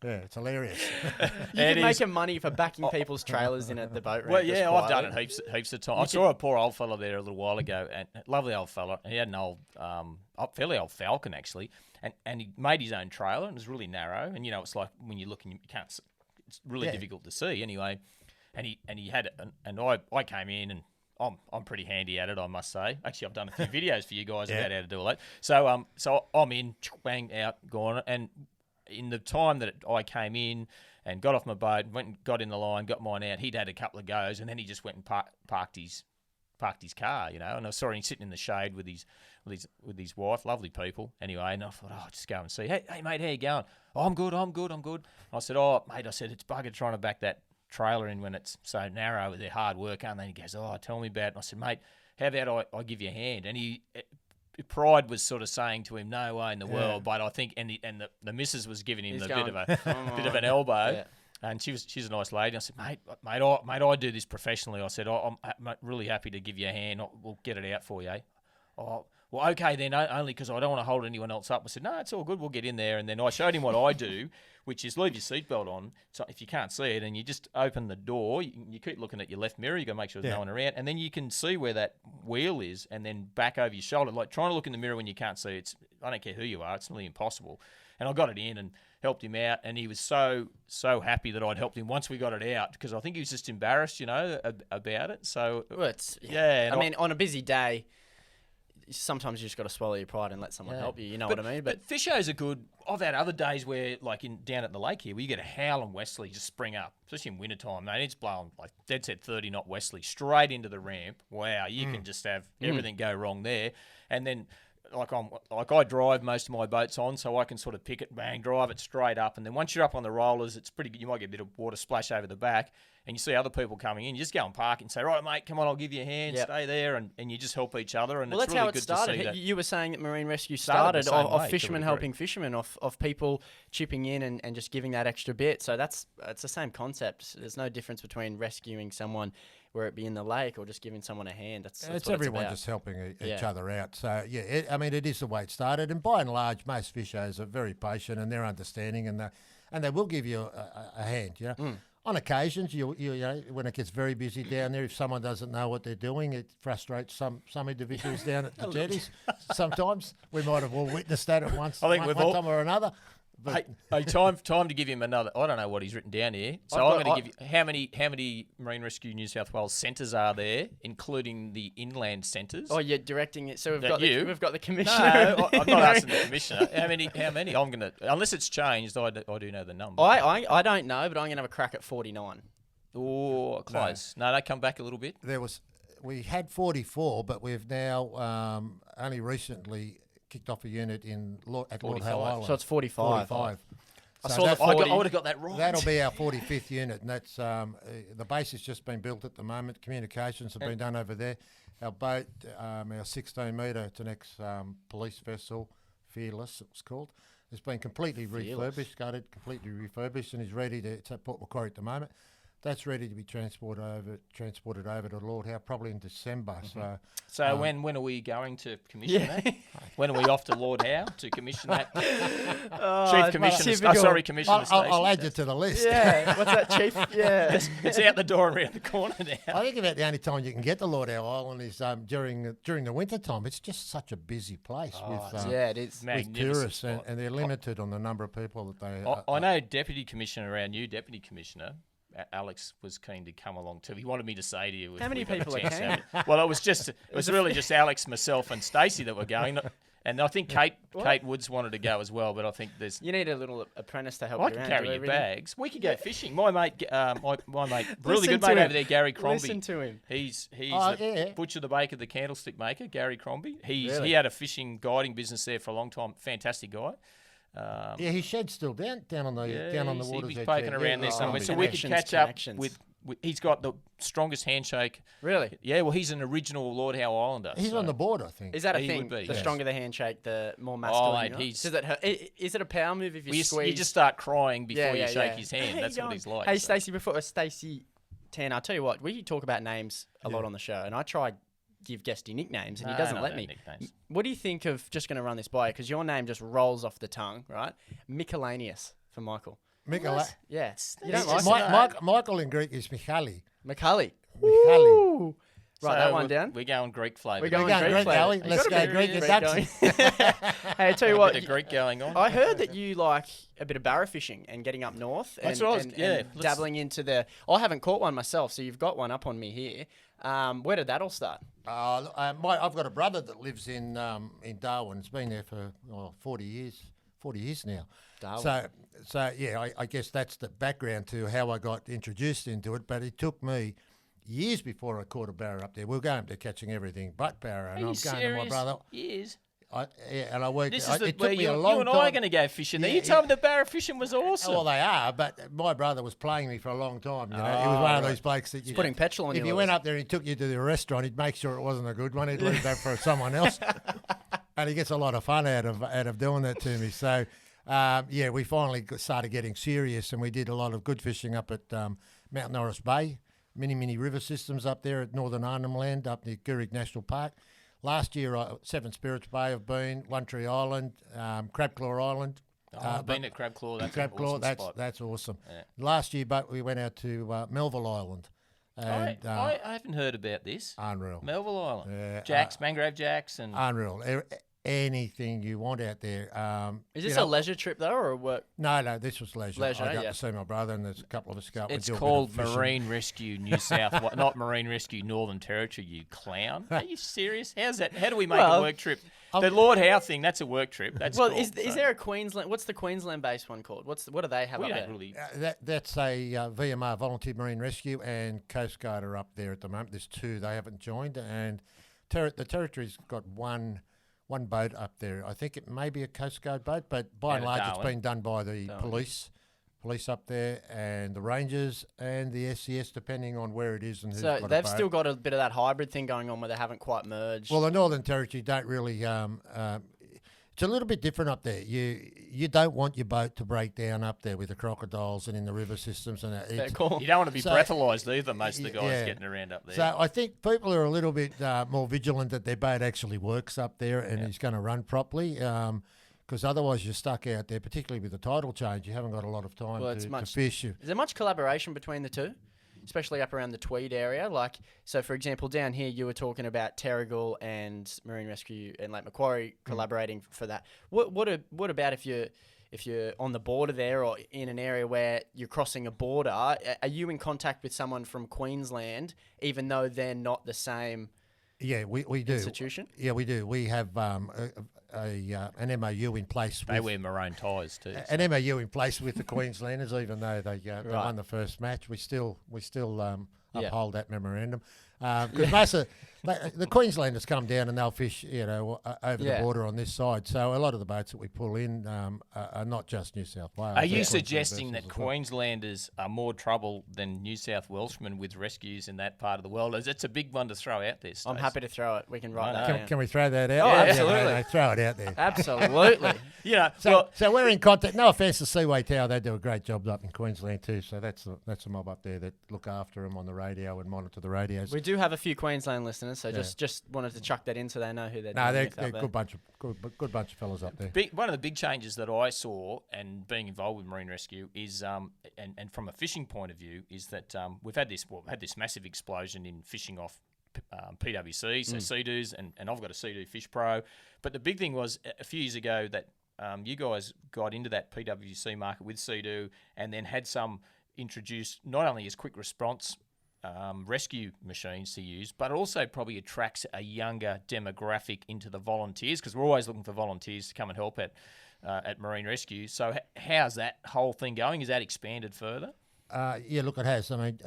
Yeah, it's hilarious. You can make them money for backing people's trailers in at the boat ramp. Well, just yeah, I've done quietly. it heaps of times. I saw a poor old fella there a little while ago, and lovely old fella. He had an old, fairly old Falcon actually, and he made his own trailer, and it was really narrow. And it's like when you look and you can't, it's really difficult to see anyway. And he had it, and I came in, and I'm pretty handy at it, I must say. Actually, I've done a few videos for you guys about how to do all that. So I'm in, bang, out, gone, and in the time that I came in and got off my boat, went and got in the line, got mine out, he'd had a couple of goes, and then he just went and parked his car, and I saw him sitting in the shade with his wife, lovely people. Anyway, and I thought, I'll just go and see. Hey mate, how you going? Oh, I'm good. I said, oh mate, it's bugger trying to back that trailer in when it's so narrow with their hard work, and then he goes, oh, tell me about it. And I said, mate, how about I give you a hand? And pride was sort of saying to him, no way in the world, but I think, and the missus was giving him bit of an elbow. Yeah. And she's a nice lady. I said, mate, I do this professionally. I said, I'm really happy to give you a hand. We'll get it out for you. Oh, well, okay then, only because I don't want to hold anyone else up. I said, no, it's all good. We'll get in there. And then I showed him what I do, which is leave your seatbelt on. So if you can't see it, and you just open the door, you keep looking at your left mirror. You got to make sure there's no one around, and then you can see where that wheel is, and then back over your shoulder. Like trying to look in the mirror when you can't see it. I don't care who you are. It's nearly impossible. And I got it in and helped him out, and he was so happy that I'd helped him once we got it out, because I think he was just embarrassed, about it. So I mean, on a busy day, sometimes you just got to swallow your pride and let someone help you. You know what I mean? But fishers are good. I've had other days where, like down at the lake here, where you get a howling westerly just spring up, especially in wintertime. Mate, it's blowing like dead set 30 knot westerly straight into the ramp. Wow, you can just have everything go wrong there, and then. I drive most of my boats on, so I can sort of pick it, bang, drive it straight up, and then once you're up on the rollers, it's pretty good. You might get a bit of water splash over the back, and you see other people coming in. You just go and park and say, right, mate, come on, I'll give you a hand, stay there, and you just help each other. And well, it's that's really how it good started. to see that. You were saying that Marine Rescue Started started the same way, of fishermen to a helping fishermen, of people chipping in and just giving that extra bit. So it's the same concept. There's no difference between rescuing someone, where it be in the lake, or just giving someone a hand. That's it's what everyone it's just helping each other out. So, it is the way it started. And by and large, most fishers are very patient, and they're understanding, and they will give you a hand, On occasions, you when it gets very busy down there, if someone doesn't know what they're doing, it frustrates some individuals down at the jetties. Sometimes we might have all witnessed that at once. I think one time or another. But Hey, time to give him another. I don't know what he's written down here. So I'm going to give you how many Marine Rescue New South Wales centres are there, including the inland centres. Oh, you're directing it. So we've That got the commissioner. No, I'm not asking the commissioner. How many? I'm going to, unless it's changed. I do know the number. I don't know, but I'm going to have a crack at 49. Oh, close. No, they come back a little bit. we had 44, but we've now only recently kicked off a unit at Lord Howe Island. So it's 45. 45. I would have got that right. That'll be our 45th unit, and that's the base has just been built at the moment. Communications have been done over there. Our boat, our 16-metre to next police vessel, Fearless, it was called, has been completely refurbished, completely refurbished, and is ready to. It's at Port Macquarie at the moment. That's ready to be transported over to Lord Howe probably in December. Mm-hmm. So when are we going to commission that? When are we off to Lord Howe to commission that? Chief Commissioner. Commissioner Stacey. I'll add you to the list. Yeah, what's that, Chief? Yeah, it's out the door and around the corner now. I think about the only time you can get to Lord Howe Island is during the winter time. It's just such a busy place it is with tourists, and they're limited on the number of people that they. I know Deputy Commissioner, our new Deputy Commissioner, Alex, was keen to come along too. He wanted me to say to you, how many people are coming? Well, it was really just Alex, myself, and Stacey that were going. And I think Kate Woods wanted to go as well, but I think there's. You need a little apprentice to help I you can around. carry do your everything. bags. We could go fishing. My mate, my mate, really Listen good to mate him. over there, Gary Crombie. Listen to him. He's Oh, the yeah. butcher, the baker, the candlestick maker, Gary Crombie. He Really? had a fishing guiding business there for a long time. Fantastic guy. Yeah, his shed's still down on the He's waters. been poking around there somewhere. So we could catch up with. He's got the strongest handshake. Really? Yeah, well, he's an original Lord Howe Islander. He's on the board, I think. Is that a He thing? would be, The yes. stronger the handshake, the more masculine. mate, he's- Does it hurt? Is it a power move if you You squeeze? just start crying before Yeah, you yeah, shake yeah. his hand. Hey, That's what John. he's like. Hey, so. Stacey, Stacey Tannos, I'll tell you what, we talk about names a lot on the show, and I try give guesty nicknames, and he No, doesn't no, let no me. nicknames. What do you think of, just going to run this by you, because your name just rolls off the tongue, right? Miscellaneous for Michael. Michael, Yeah. You It's don't like just- it? Michael in Greek is Michali. Macaulay. Michali. Ooh. Write that one we're- down. We're going Greek flavour. We're going going Greek Greek, flavour. are we? You Let's got a go bit Greek of and going. Dutch. Hey, I tell you A what, bit of Greek going on. I heard that you like a bit of barra fishing and getting up north and, That's what I was- and yeah, let's- dabbling into the. I haven't caught one myself, so you've got one up on me here. Where did that all start? I've got a brother that lives in Darwin. He's been there for 40 years. 40 years now. Darwin. So yeah, I guess that's the background to how I got introduced into it. But it took me years before I caught a barra up there. We were going up there catching everything but barra, and Are I you was going serious? to my brother. Years. And I worked. This is it where took me you, a long you and time. I are going to go fishing. there. Yeah, You told yeah. me the barra fishing was awesome. Well, they are, but my brother was playing me for a long time. You know, he was one of those blokes that you Putting petrol on If your you went lures. up there and he took you to the restaurant, he'd make sure it wasn't a good one. He'd leave that for someone else, and he gets a lot of fun out of doing that to me. So, yeah, we finally started getting serious, and we did a lot of good fishing up at Mount Norris Bay, many river systems up there at Northern Arnhem Land, up near Gourig National Park. Last year, Seven Spirits Bay have been, One Tree Island, Crabclaw Island. I've been at Crab Claw. That's an Crabclaw, awesome spot. that's awesome. Yeah. Last year, but we went out to Melville Island. And, I haven't heard about this. unreal. Melville Island. Yeah, Jacks, mangrove jacks, and Unreal. Anything you want out there. Is you this know- a leisure trip though, or a work? No, this was leisure. Leisure, I got yeah. to see my brother, and there's a couple of us go up and it's do a bit called of fishing. Marine Rescue New South, not Marine Rescue Northern Territory. You clown! Are you serious? How's that? How do we make Well, a work trip? The Lord Howe thing. That's a work trip. That's Well, cool, is so there a Queensland? What's the Queensland-based one called? What do they have we up don't there? really. That's a VMR, Volunteer Marine Rescue, and Coast Guard are up there at the moment. There's two. They haven't joined, and the Territory's got one boat up there. I think it may be a Coast Guard boat, but by Out and of large, Darwin. it's been done by the Darwin. police up there, and the Rangers and the SCS, depending on where it is and who's So got a they've boat. still got a bit of that hybrid thing going on where they haven't quite merged. Well, the Northern Territory don't really. It's a little bit different up there. You don't want your boat to break down up there with the crocodiles and in the river systems and that. Fair It's- call. You don't want to be So- breathalyzed either. Most of the guys Yeah. getting around up there. So I think people are a little bit more vigilant that their boat actually works up there and is going to run properly. Because otherwise you're stuck out there, particularly with the tidal change. You haven't got a lot of time Well, it's to much- fish. Is there much collaboration between the two, especially up around the Tweed area? Like, so for example, down here you were talking about Terrigal and Marine Rescue and Lake Macquarie collaborating for that. What about if you're on the border there or in an area where you're crossing a border? Are you in contact with someone from Queensland, even though they're not the same Yeah, we do. institution? Yeah, we do. We have an MOU in place. they with, wear maroon ties too. an MOU in place with the Queenslanders, even though they won the first match. We still uphold that memorandum because most of the Queenslanders come down and they'll fish, over the border on this side. So a lot of the boats that we pull in are not just New South Wales. Are they're you Queensland suggesting that vessels as well. Queenslanders are more trouble than New South Welshmen with rescues in that part of the world? It's a big one to throw out there, I'm Stace. happy to throw it. We can write I that know. down. Can we throw that out? Oh, Yeah, absolutely. no, throw it out there. Absolutely. You know, So we're in contact. No offence to Seaway Tower, they do a great job up in Queensland too. So that's a mob up there that look after them on the radio and monitor the radios. We do have a few Queensland listeners, so just wanted to chuck that in so they know who they're No, dealing they're with up a good bunch of fellas up there. one of the big changes that I saw and being involved with Marine Rescue is, and from a fishing point of view, is that we've had this massive explosion in fishing off PWC, so Sea-Doos, and I've got a Sea-Doo Fish Pro. But the big thing was a few years ago that you guys got into that PWC market with Sea-Doo and then had some introduced not only as quick response rescue machines to use, but it also probably attracts a younger demographic into the volunteers, because we're always looking for volunteers to come and help at Marine Rescue. So how's that whole thing going? Is that expanded further? Yeah, look, it has. I mean,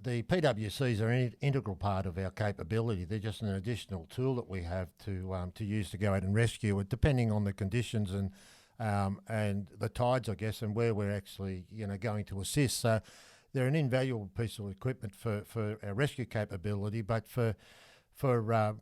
the PWCs are an integral part of our capability. They're just an additional tool that we have to use to go out and rescue it, depending on the conditions and the tides, I guess, and where we're actually going to assist. So they're an invaluable piece of equipment for our rescue capability, but for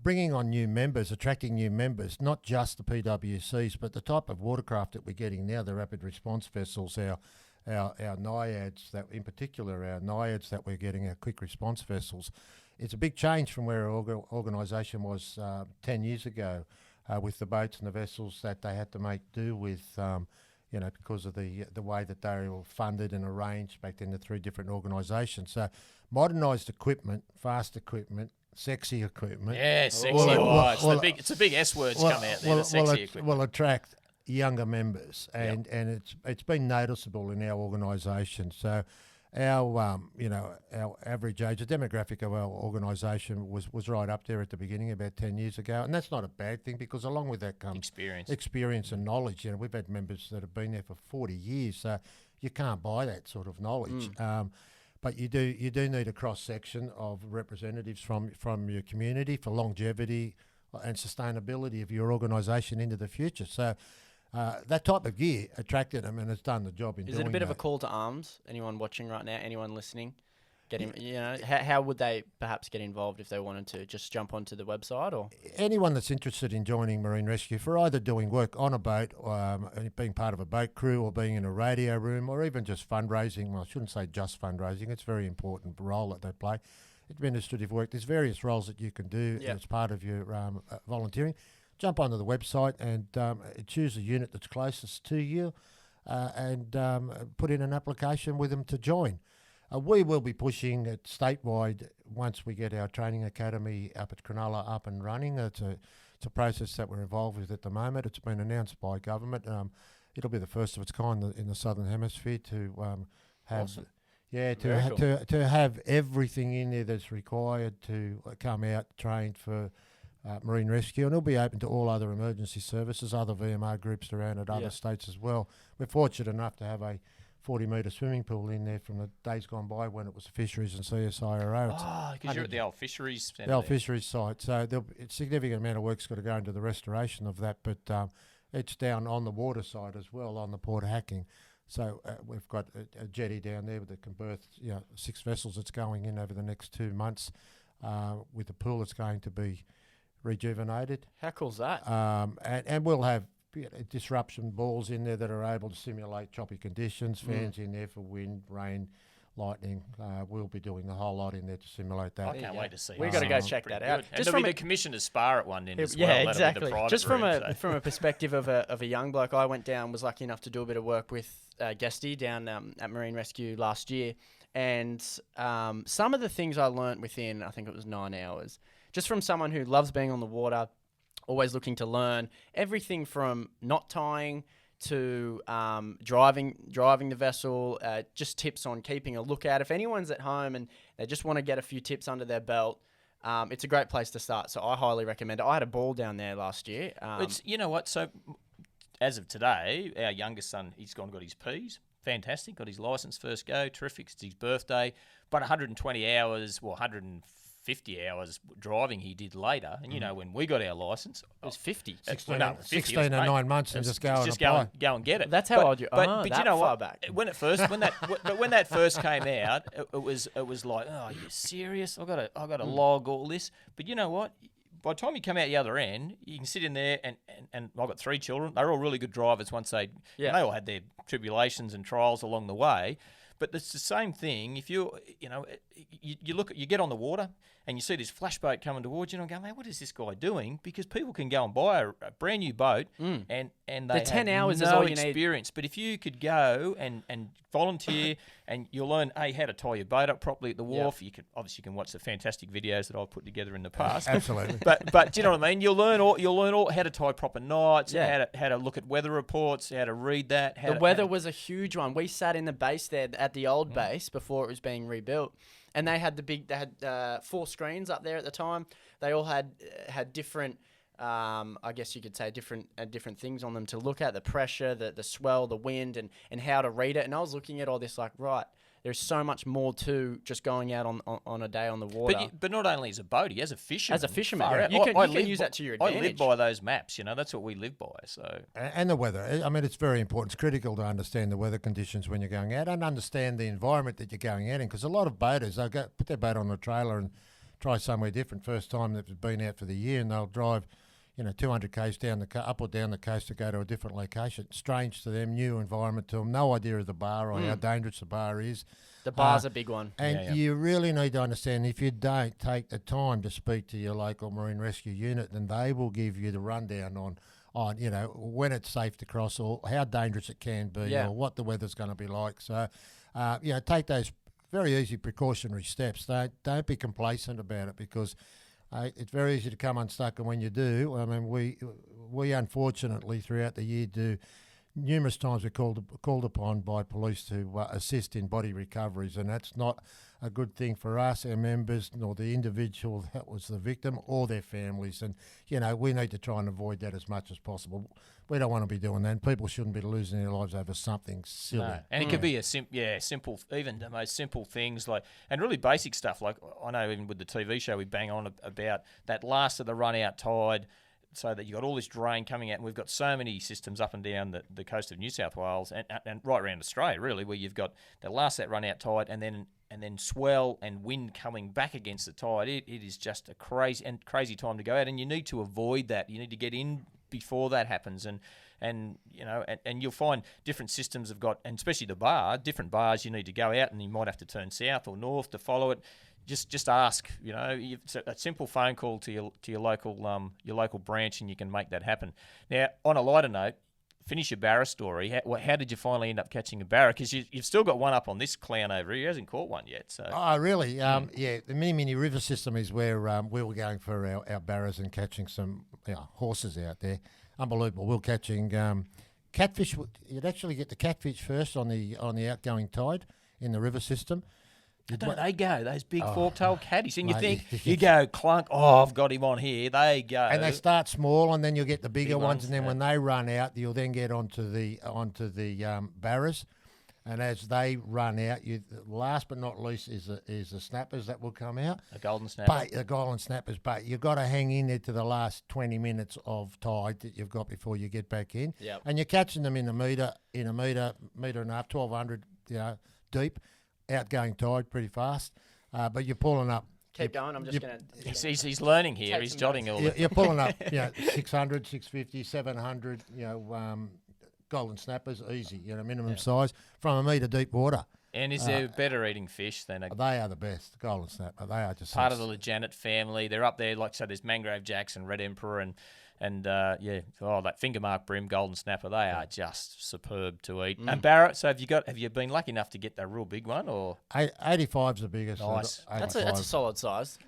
bringing on new members, attracting new members, not just the PWCs, but the type of watercraft that we're getting now, the rapid response vessels, our NIADs, that in particular our NIADs that we're getting, our quick response vessels. It's a big change from where our organisation was 10 years ago with the boats and the vessels that they had to make do with, because of the way that they were funded and arranged back then, the three different organisations. So modernised equipment, fast equipment, sexy equipment. Yeah, sexy. It's a big S words come out there, the sexy equipment. Will attract younger members, and it's been noticeable in our organisation. So our average age, the demographic of our organisation was right up there at the beginning about 10 years ago, and that's not a bad thing, because along with that comes experience and knowledge. We've had members that have been there for 40 years, so you can't buy that sort of knowledge. But you do need a cross section of representatives from your community for longevity and sustainability of your organisation into the future. So that type of gear attracted them, and it's done the job in doing that. Is it a bit of a call to arms? Anyone watching right now? Anyone listening? How would they perhaps get involved if they wanted to? Just jump onto the website, or anyone that's interested in joining Marine Rescue for either doing work on a boat, being part of a boat crew, or being in a radio room, or even just fundraising. Well, I shouldn't say just fundraising. It's a very important role that they play. Administrative work. There's various roles that you can do as part of your volunteering. Jump onto the website and choose a unit that's closest to you, and put in an application with them to join. We will be pushing it statewide once we get our training academy up at Cronulla up and running. It's a process that we're involved with at the moment. It's been announced by government. It'll be the first of its kind in the Southern Hemisphere to have... Awesome. Yeah, to have everything in there that's required to come out trained for Marine Rescue, and it'll be open to all other emergency services, other VMR groups around at other states as well. We're fortunate enough to have a 40-metre swimming pool in there from the days gone by when it was Fisheries and CSIRO. Because you're at the old fisheries centre. The old fisheries site. So a significant amount of work's got to go into the restoration of that, but it's down on the water side as well, on the Port Hacking. So we've got a jetty down there that can berth 6 vessels that's going in over the next 2 months, with a pool that's going to be rejuvenated. How cool's that? And we'll have disruption balls in there that are able to simulate choppy conditions, fans in there for wind, rain, lightning. We'll be doing a whole lot in there to simulate that. I can't wait to see. We've got to go check that out. And just from the commissioner's spa at one end as well. Yeah, exactly. Just from from a perspective of a young bloke, I went down, was lucky enough to do a bit of work with Guesty down at Marine Rescue last year, and some of the things I learnt within, I think it was 9 hours, just from someone who loves being on the water, always looking to learn everything from knot tying to driving the vessel, just tips on keeping a lookout. If anyone's at home and they just want to get a few tips under their belt, it's a great place to start. So I highly recommend it. I had a ball down there last year. You know what? So as of today, our youngest son, he's gone and got his P's. Fantastic. Got his licence first go. Terrific. It's his birthday. But 120 hours, 150 hours driving he did later. And, when we got our licence... It was 50. 16 and 9 months and just go and apply. Go and get it. That's how old you are. But you know what? Back. When that first came out, it was like, oh, are you serious? I got to log all this. But you know what? By the time you come out the other end, you can sit in there and I've got 3 children. They're all really good drivers once they all had their tribulations and trials along the way. But it's the same thing. If you get on the water and you see this flash boat coming towards you, and I'm going, what is this guy doing? Because people can go and buy a brand new boat and they the 10 have hours no is all you experience. need. But if you could go and volunteer and you'll learn how to tie your boat up properly at the wharf. You can watch the fantastic videos that I've put together in the past. Absolutely. But do you know what I mean? You'll learn all how to tie proper knots, how to look at weather reports, how to read that. The weather was a huge one. We sat in the base there at the old base before it was being rebuilt, and they had 4 screens up there at the time. They all had different, I guess you could say different things on them to look at: the pressure, the swell, the wind, and how to read it. And I was looking at all this like, right, there's so much more to just going out on a day on the water. But not only as a boatie, as a fisherman. As a fisherman, far out. you can use that to your advantage. I live by those maps, that's what we live by. So And the weather. I mean, it's very important. It's critical to understand the weather conditions when you're going out and understand the environment that you're going out in, because a lot of boaters, they'll put their boat on a trailer and try somewhere different first time they've been out for the year, and they'll drive 200 k's up or down the coast to go to a different location. Strange to them, new environment to them, no idea of the bar or how dangerous the bar is. The bar's a big one. And you really need to understand, if you don't take the time to speak to your local Marine Rescue unit, then they will give you the rundown on when it's safe to cross or how dangerous it can be or what the weather's going to be like. So, take those very easy precautionary steps. Don't be complacent about it, because it's very easy to come unstuck, and when you do, I mean, we unfortunately throughout the year do numerous times we're called upon by police to assist in body recoveries, and that's not a good thing for us, our members, nor the individual that was the victim or their families. And we need to try and avoid that as much as possible. We don't want to be doing that, and people shouldn't be losing their lives over something silly. No. And it could be simple, even the most simple things and really basic stuff. Like I know even with the TV show we bang on about that last of the run out tide, so that you've got all this drain coming out, and we've got so many systems up and down the coast of New South Wales and right around Australia, really, where you've got the last that run out tide, and then swell and wind coming back against the tide. It is just a crazy time to go out, and you need to avoid that. You need to get in before that happens, and you'll find different systems have got, and especially different bars you need to go out, and you might have to turn south or north to follow it. Just ask, it's a simple phone call to your local branch, and you can make that happen. Now, on a lighter note, finish your barra story. How did you finally end up catching a barra? Because you've still got one up on this clown over here. He hasn't caught one yet. So. Oh, really? The Mini River system is where we were going for our barras and catching some horses out there. Unbelievable. We were catching catfish. You'd actually get the catfish first on the outgoing tide in the river system. Don't they go, those big fork-tailed caddies? And you think, you go clunk, I've got him on here. They go. And they start small, and then you'll get the bigger ones, and then when they run out, you'll then get onto the barras. And as they run out, last but not least is the snappers that will come out. A golden snapper. The golden snappers, but you've got to hang in there to the last 20 minutes of tide that you've got before you get back in. Yep. And you're catching them in a metre and a half, 1,200 deep. Outgoing tide pretty fast, but you're pulling up. Keep going. I'm just going to... He's learning here. He's jotting all You're pulling up 600, 650, 700, golden snappers, easy, minimum size, from a metre deep water. And is there better eating fish than a... They are the best, golden snapper. They are just... Part of the Lejanet family. They're up there, like, so there's mangrove jacks and red emperor and that finger mark brim, golden snapper, they are just superb to eat. And Barra, so have you been lucky enough to get the real big one, or 85's the biggest? Nice. That's a solid size.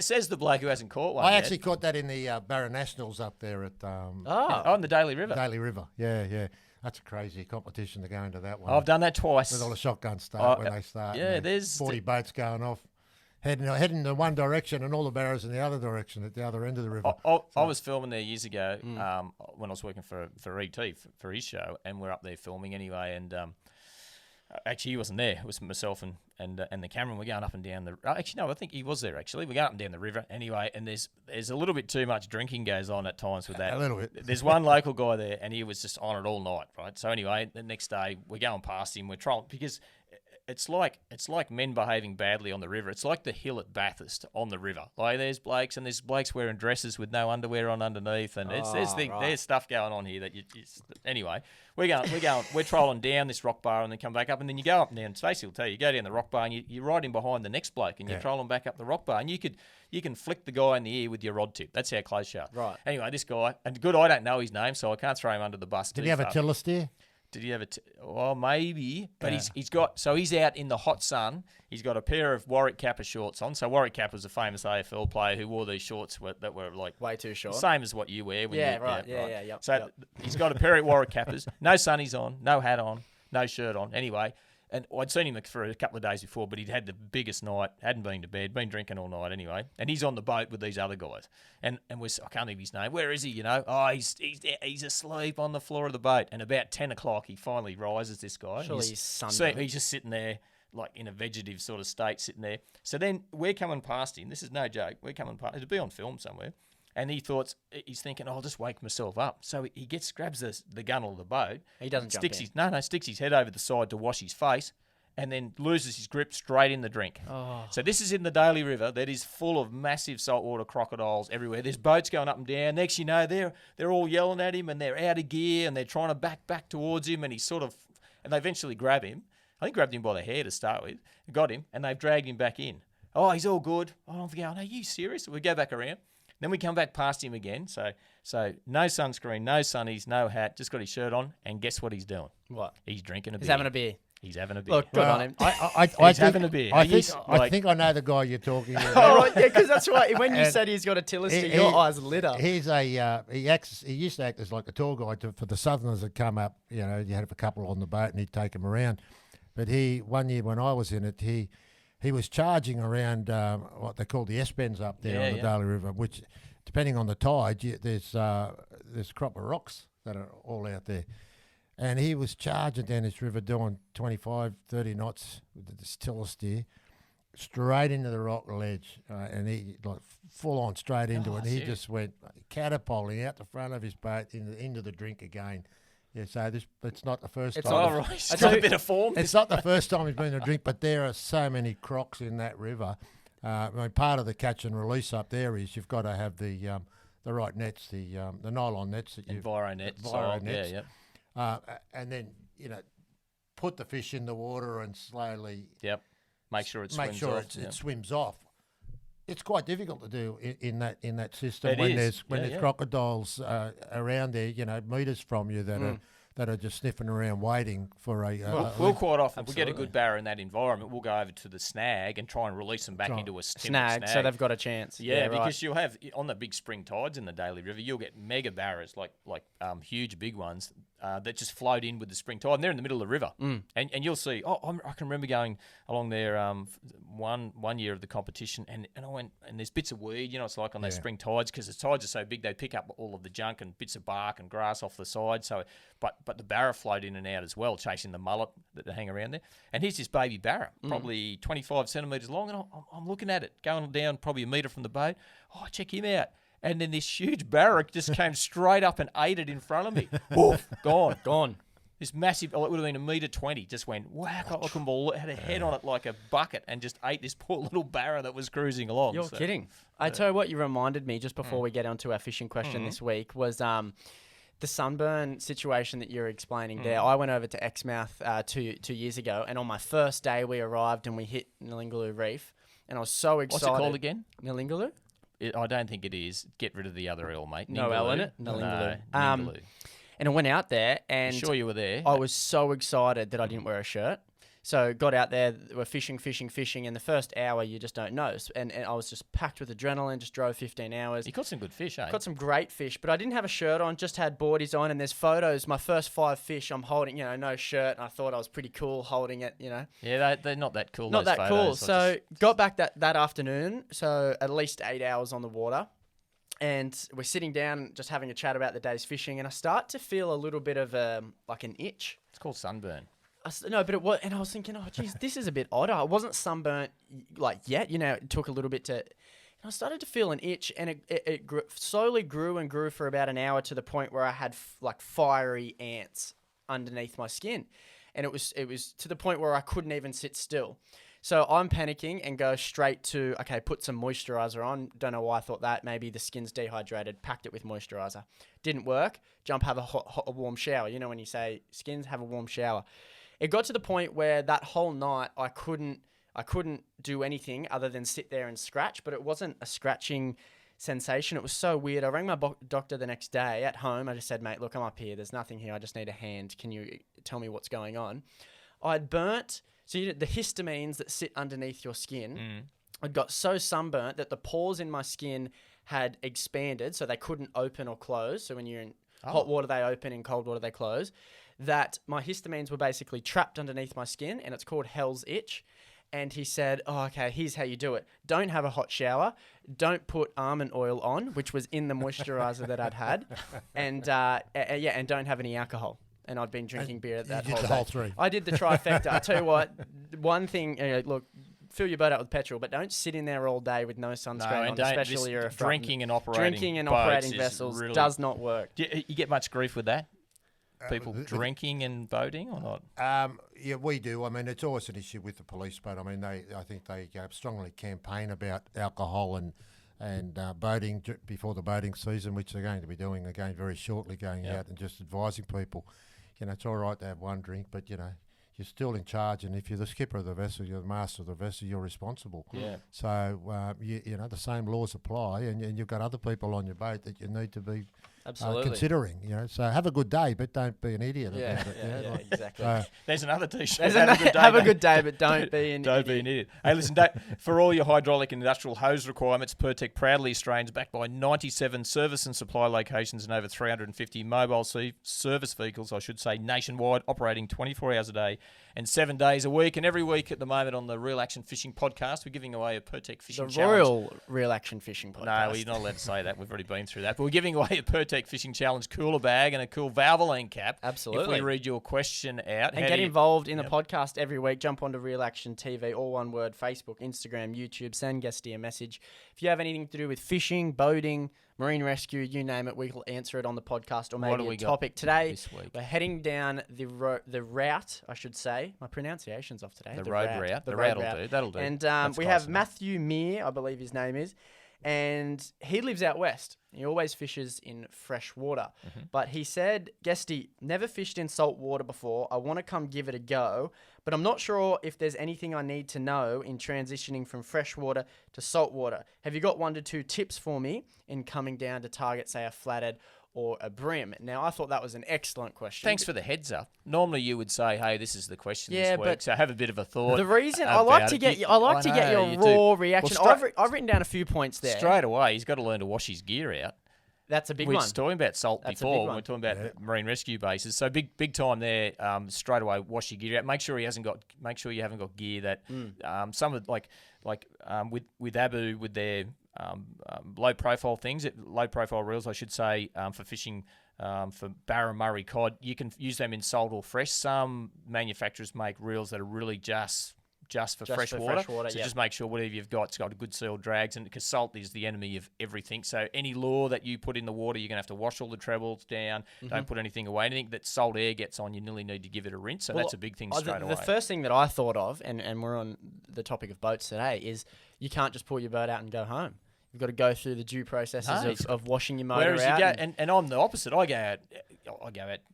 Says the bloke who hasn't caught one. I yet. actually caught that in the Barra Nationals up there at on the Daly River. Daly River, yeah. That's a crazy competition to go into that one. I've done that twice. With all the shotguns start when they start. Yeah, there's 40 boats going off. Heading in one direction and all the barras in the other direction at the other end of the river. I was filming there years ago when I was working for ET for his show, and we're up there filming anyway. And actually, he wasn't there. It was myself and the cameraman. We're going up and down the. Actually, no, I think he was there. Actually, we're going up and down the river anyway. And there's a little bit too much drinking goes on at times with that. A little bit. There's one local guy there, and he was just on it all night, right? So anyway, the next day we're going past him. We're trolling because. It's like men behaving badly on the river. It's like the hill at Bathurst on the river. Like there's blokes wearing dresses with no underwear on underneath, and there's stuff going on here that anyway. We're trolling down this rock bar and then come back up, and then you go up and down. Stacey will tell you, go down the rock bar and you're riding behind the next bloke, and you're trolling back up the rock bar, and you can flick the guy in the ear with your rod tip. That's how close you are. Right. Anyway, this guy, and good, I don't know his name, so I can't throw him under the bus. Did he have a tiller steer? Did he have well, maybe, but he's out in the hot sun. He's got a pair of Warwick Kappa shorts on. So Warwick Kappa was a famous AFL player who wore these shorts that were like way too short, same as what you wear. Yep. So he's got a pair of Warwick Kappas, no sunnies on, no hat on, no shirt on. Anyway, And I'd seen him for a couple of days before, but he'd had the biggest night, hadn't been to bed, been drinking all night anyway. And he's on the boat with these other guys. And I can't think of his name. Where is he, Oh, he's asleep on the floor of the boat. And about 10 o'clock, he finally rises, this guy. Surely he's sunburned. He's just sitting there, like in a vegetative sort of state, sitting there. So then we're coming past him. This is no joke. We're coming past. It'll be on film somewhere. And he's thinking, I'll just wake myself up. So he grabs the gunnel of the boat. He doesn't jump in. Sticks his head over the side to wash his face, and then loses his grip straight in the drink. Oh. So this is in the Daly River that is full of massive saltwater crocodiles everywhere. There's boats going up and down. Next you know, they're all yelling at him, and they're out of gear, and they're trying to back towards him, and and they eventually grab him. I think grabbed him by the hair to start with, got him, and they've dragged him back in. Oh, he's all good. Oh, I'm going, are you serious? We go back around. Then we come back past him again. So no sunscreen, no sunnies, no hat, just got his shirt on, and guess what he's doing? What? He's drinking a beer. He's having a beer. He's having a beer. Look, good on him. He's having a beer. I think I know the guy you're talking about. Oh, right, yeah, because that's right. When you said he's got a Tillister, your eyes lit up. He used to act as like a tour guide for the Southerners that come up. You had a couple on the boat and he'd take them around. But one year when I was in it, he was charging around what they call the S-bends up there on the Daly River, which, depending on the tide, there's a crop of rocks that are all out there. And he was charging down this river doing 25, 30 knots with this Tillister straight into the rock ledge. And he, like, full on straight into it. He just went catapulting out the front of his boat into the drink again. Yeah, so it's not the first time. All right. It's got a bit of form. It's not the first time he's been to drink, but there are so many crocs in that river. Part of the catch and release up there is you've got to have the right nets, the nylon nets that you've Enviro nets. Yeah. And then put the fish in the water and slowly make sure it swims off. It's quite difficult to do in that system when there's crocodiles around there, meters from you that are just sniffing around waiting for we'll quite often, if we get a good barra in that environment, we'll go over to the snag and try and release them back into a snag, so they've got a chance. Yeah, because you'll have, on the big spring tides in the Daly River, you'll get mega barras, like huge big ones, that just float in with the spring tide, and they're in the middle of the river. And you'll see, I can remember going along there one year of the competition, and I went, and there's bits of weed, it's like on those spring tides, because the tides are so big, they pick up all of the junk and bits of bark and grass off the side, so but the barra float in and out as well, chasing the mullet that hang around there. And here's this baby barra, probably 25 centimetres long, and I'm looking at it, going down probably a metre from the boat. Oh, check him out. And then this huge barra just came straight up and ate it in front of me. Woof, gone. This massive, it would have been 1.20 meters, just went whack, had a head on it like a bucket and just ate this poor little barra that was cruising along. You're kidding. I tell you what, you reminded me just before we get onto our fishing question this week was the sunburn situation that you're explaining there. I went over to Exmouth 2 years ago, and on my first day we arrived and we hit Nillingaloo Reef, and I was so excited. What's it called again? Nillingaloo? I don't think it is. Get rid of the other L, mate. No L in it? Nillingaloo. And I went out there, and sure you were there. I was so excited that I didn't wear a shirt. So got out there, we're fishing, and the first hour you just don't know. And I was just packed with adrenaline, just drove 15 hours. You caught some good fish, eh? Caught some great fish, but I didn't have a shirt on, just had boardies on, and there's photos, my first 5 fish, I'm holding, no shirt, and I thought I was pretty cool holding it, Yeah, they're not that cool, Not those that photos. cool. So got back that afternoon, so at least 8 hours on the water. And we're sitting down just having a chat about the day's fishing, and I start to feel a little bit of like an itch. It's called sunburn. No, but it was, and I was thinking, geez, this is a bit odd. I wasn't sunburnt yet, it took a little bit to, and I started to feel an itch, and it slowly grew and grew for about an hour to the point where I had fiery ants underneath my skin, and it was to the point where I couldn't even sit still. So I'm panicking and go straight to, put some moisturizer on. Don't know why I thought that. Maybe the skin's dehydrated. Packed it with moisturizer. Didn't work. Have a warm shower. When you say skins, have a warm shower. It got to the point where that whole night I couldn't do anything other than sit there and scratch, but it wasn't a scratching sensation. It was so weird. I rang my doctor the next day at home. I just said, mate, look, I'm up here. There's nothing here. I just need a hand. Can you tell me what's going on? I'd burnt... So the histamines that sit underneath your skin, I'd got so sunburnt that the pores in my skin had expanded, so they couldn't open or close. So when you're in hot water, they open, in cold water, they close. that my histamines were basically trapped underneath my skin, and it's called Hell's Itch. And he said, "Oh, okay, here's how you do it. Don't have a hot shower. Don't put almond oil on," which was in the moisturizer that I'd had, and and don't have any alcohol. And I'd been drinking beer that you whole did day. the whole three. I did the trifecta. I tell you what, one thing, look, fill your boat up with petrol, but don't sit in there all day with no sunscreen on, especially you're a drinking and operating vessels really, does not work. Do you get much grief with that? People drinking and boating or not? Yeah, we do. I mean, it's always an issue with the police boat. I mean, I think they strongly campaign about alcohol and boating before the boating season, which they're going to be doing again very shortly, going out and just advising people, it's all right to have one drink, but, you're still in charge, and if you're the skipper of the vessel, you're the master of the vessel, you're responsible. Yeah. So, the same laws apply, and you've got other people on your boat that you need to be considering. So have a good day, but don't be an idiot about it. Yeah, exactly. There's another T-shirt. Have a good day, but don't be an idiot. Be an idiot. Hey, listen, for all your hydraulic and industrial hose requirements, Pertec proudly Australians, backed by 97 service and supply locations and over 350 mobile service vehicles, nationwide, operating 24 hours a day and 7 days a week. And every week at the moment on the Real Action Fishing podcast, we're giving away a Pertec Fishing Challenge. The Royal Real Action Fishing podcast. No, we're not allowed to say that. We've already been through that. But we're giving away a Pertec Fishing Challenge cooler bag and a cool Valvoline cap. Absolutely. If we read your question out. And get involved in the podcast every week. Jump onto Real Action TV, all one word, Facebook, Instagram, YouTube. Send Guesty a message. If you have anything to do with fishing, boating, marine rescue, you name it, we will answer it on the podcast or maybe a topic. Today, we're heading down the route, I should say. My pronunciation's off today. The road route. The route will do. That'll do. And we have Matthew Mear, I believe his name is, and he lives out west. He always fishes in fresh water. Mm-hmm. But he said, Guesty, never fished in salt water before. I want to come give it a go, but I'm not sure if there's anything I need to know in transitioning from fresh water to salt water. Have you got 1 to 2 tips for me in coming down to target, say, a flathead or a bream? Now, I thought that was an excellent question. Thanks for the heads up. Normally, you would say, "Hey, this is the question this week," so have a bit of a thought. The reason I like to get your raw reaction. Well, I've written down a few points there. Straight away, he's got to learn to wash his gear out. That's a big one. one. We were talking about salt before when we were talking about marine rescue bases. So big time there. Straight away, wash your gear out. Make sure you haven't got gear that some of with Abu with their low profile reels, I should say, for fishing. For barramundi cod, you can use them in salt or fresh. Some manufacturers make reels that are really just for fresh water. So just make sure whatever you've got, it's got a good sealed drags, and because salt is the enemy of everything. So any lure that you put in the water, you're going to have to wash all the trebles down. Mm-hmm. Don't put anything away. Anything that salt air gets on, you nearly need to give it a rinse. So that's a big thing straight away. The first thing that I thought of, and we're on the topic of boats today, is you can't just pull your boat out and go home. You've got to go through the due processes of washing your motor out. And I'm the opposite. I go out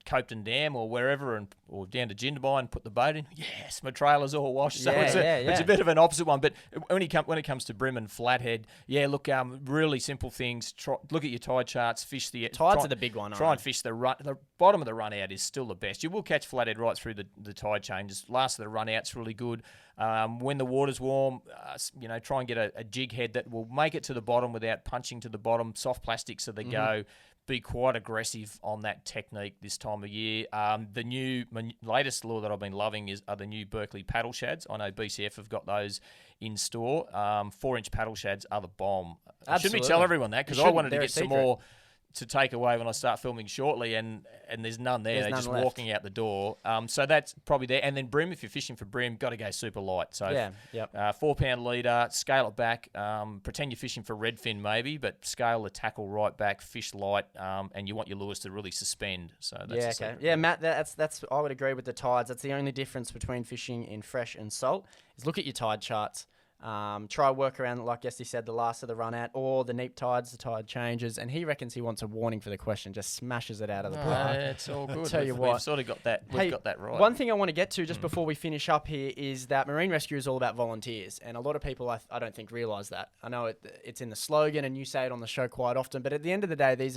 Copton Dam or wherever or down to Jindabyne and put the boat in. Yes, my trailer's all washed. So it's a bit of an opposite one. But when it comes to bream and flathead, look, really simple things. Look at your tide charts. Fish the tides are the big one. Try and fish the run. The bottom of the run out is still the best. You will catch flathead right through the tide changes. Last of the run out's really good. When the water's warm, try and get a jig head that will make it to the bottom without punching to the bottom. Soft plastic so they go. Be quite aggressive on that technique this time of year. The latest lure that I've been loving are the new Berkeley paddle shads. I know BCF have got those in store. 4-inch paddle shads are the bomb. I shouldn't be telling everyone that because I wanted to get some more to take away when I start filming shortly, and there's none there. They're just walking out the door. So that's probably there. And then bream, if you're fishing for bream, got to go super light. So 4 pound leader, scale it back. Pretend you're fishing for redfin maybe, but scale the tackle right back, fish light, and you want your lures to really suspend. So that's Matt, that's I would agree with the tides. That's the only difference between fishing in fresh and salt is look at your tide charts. Try work around, like Guesty said, the last of the run out, or the neap tides, the tide changes, and he reckons he wants a warning for the question, just smashes it out of the park. It's all good. We've sort of got that. We've got that right. One thing I want to get to just before we finish up here is that marine rescue is all about volunteers, and a lot of people I don't think realise that. I know it's in the slogan, and you say it on the show quite often, but at the end of the day, these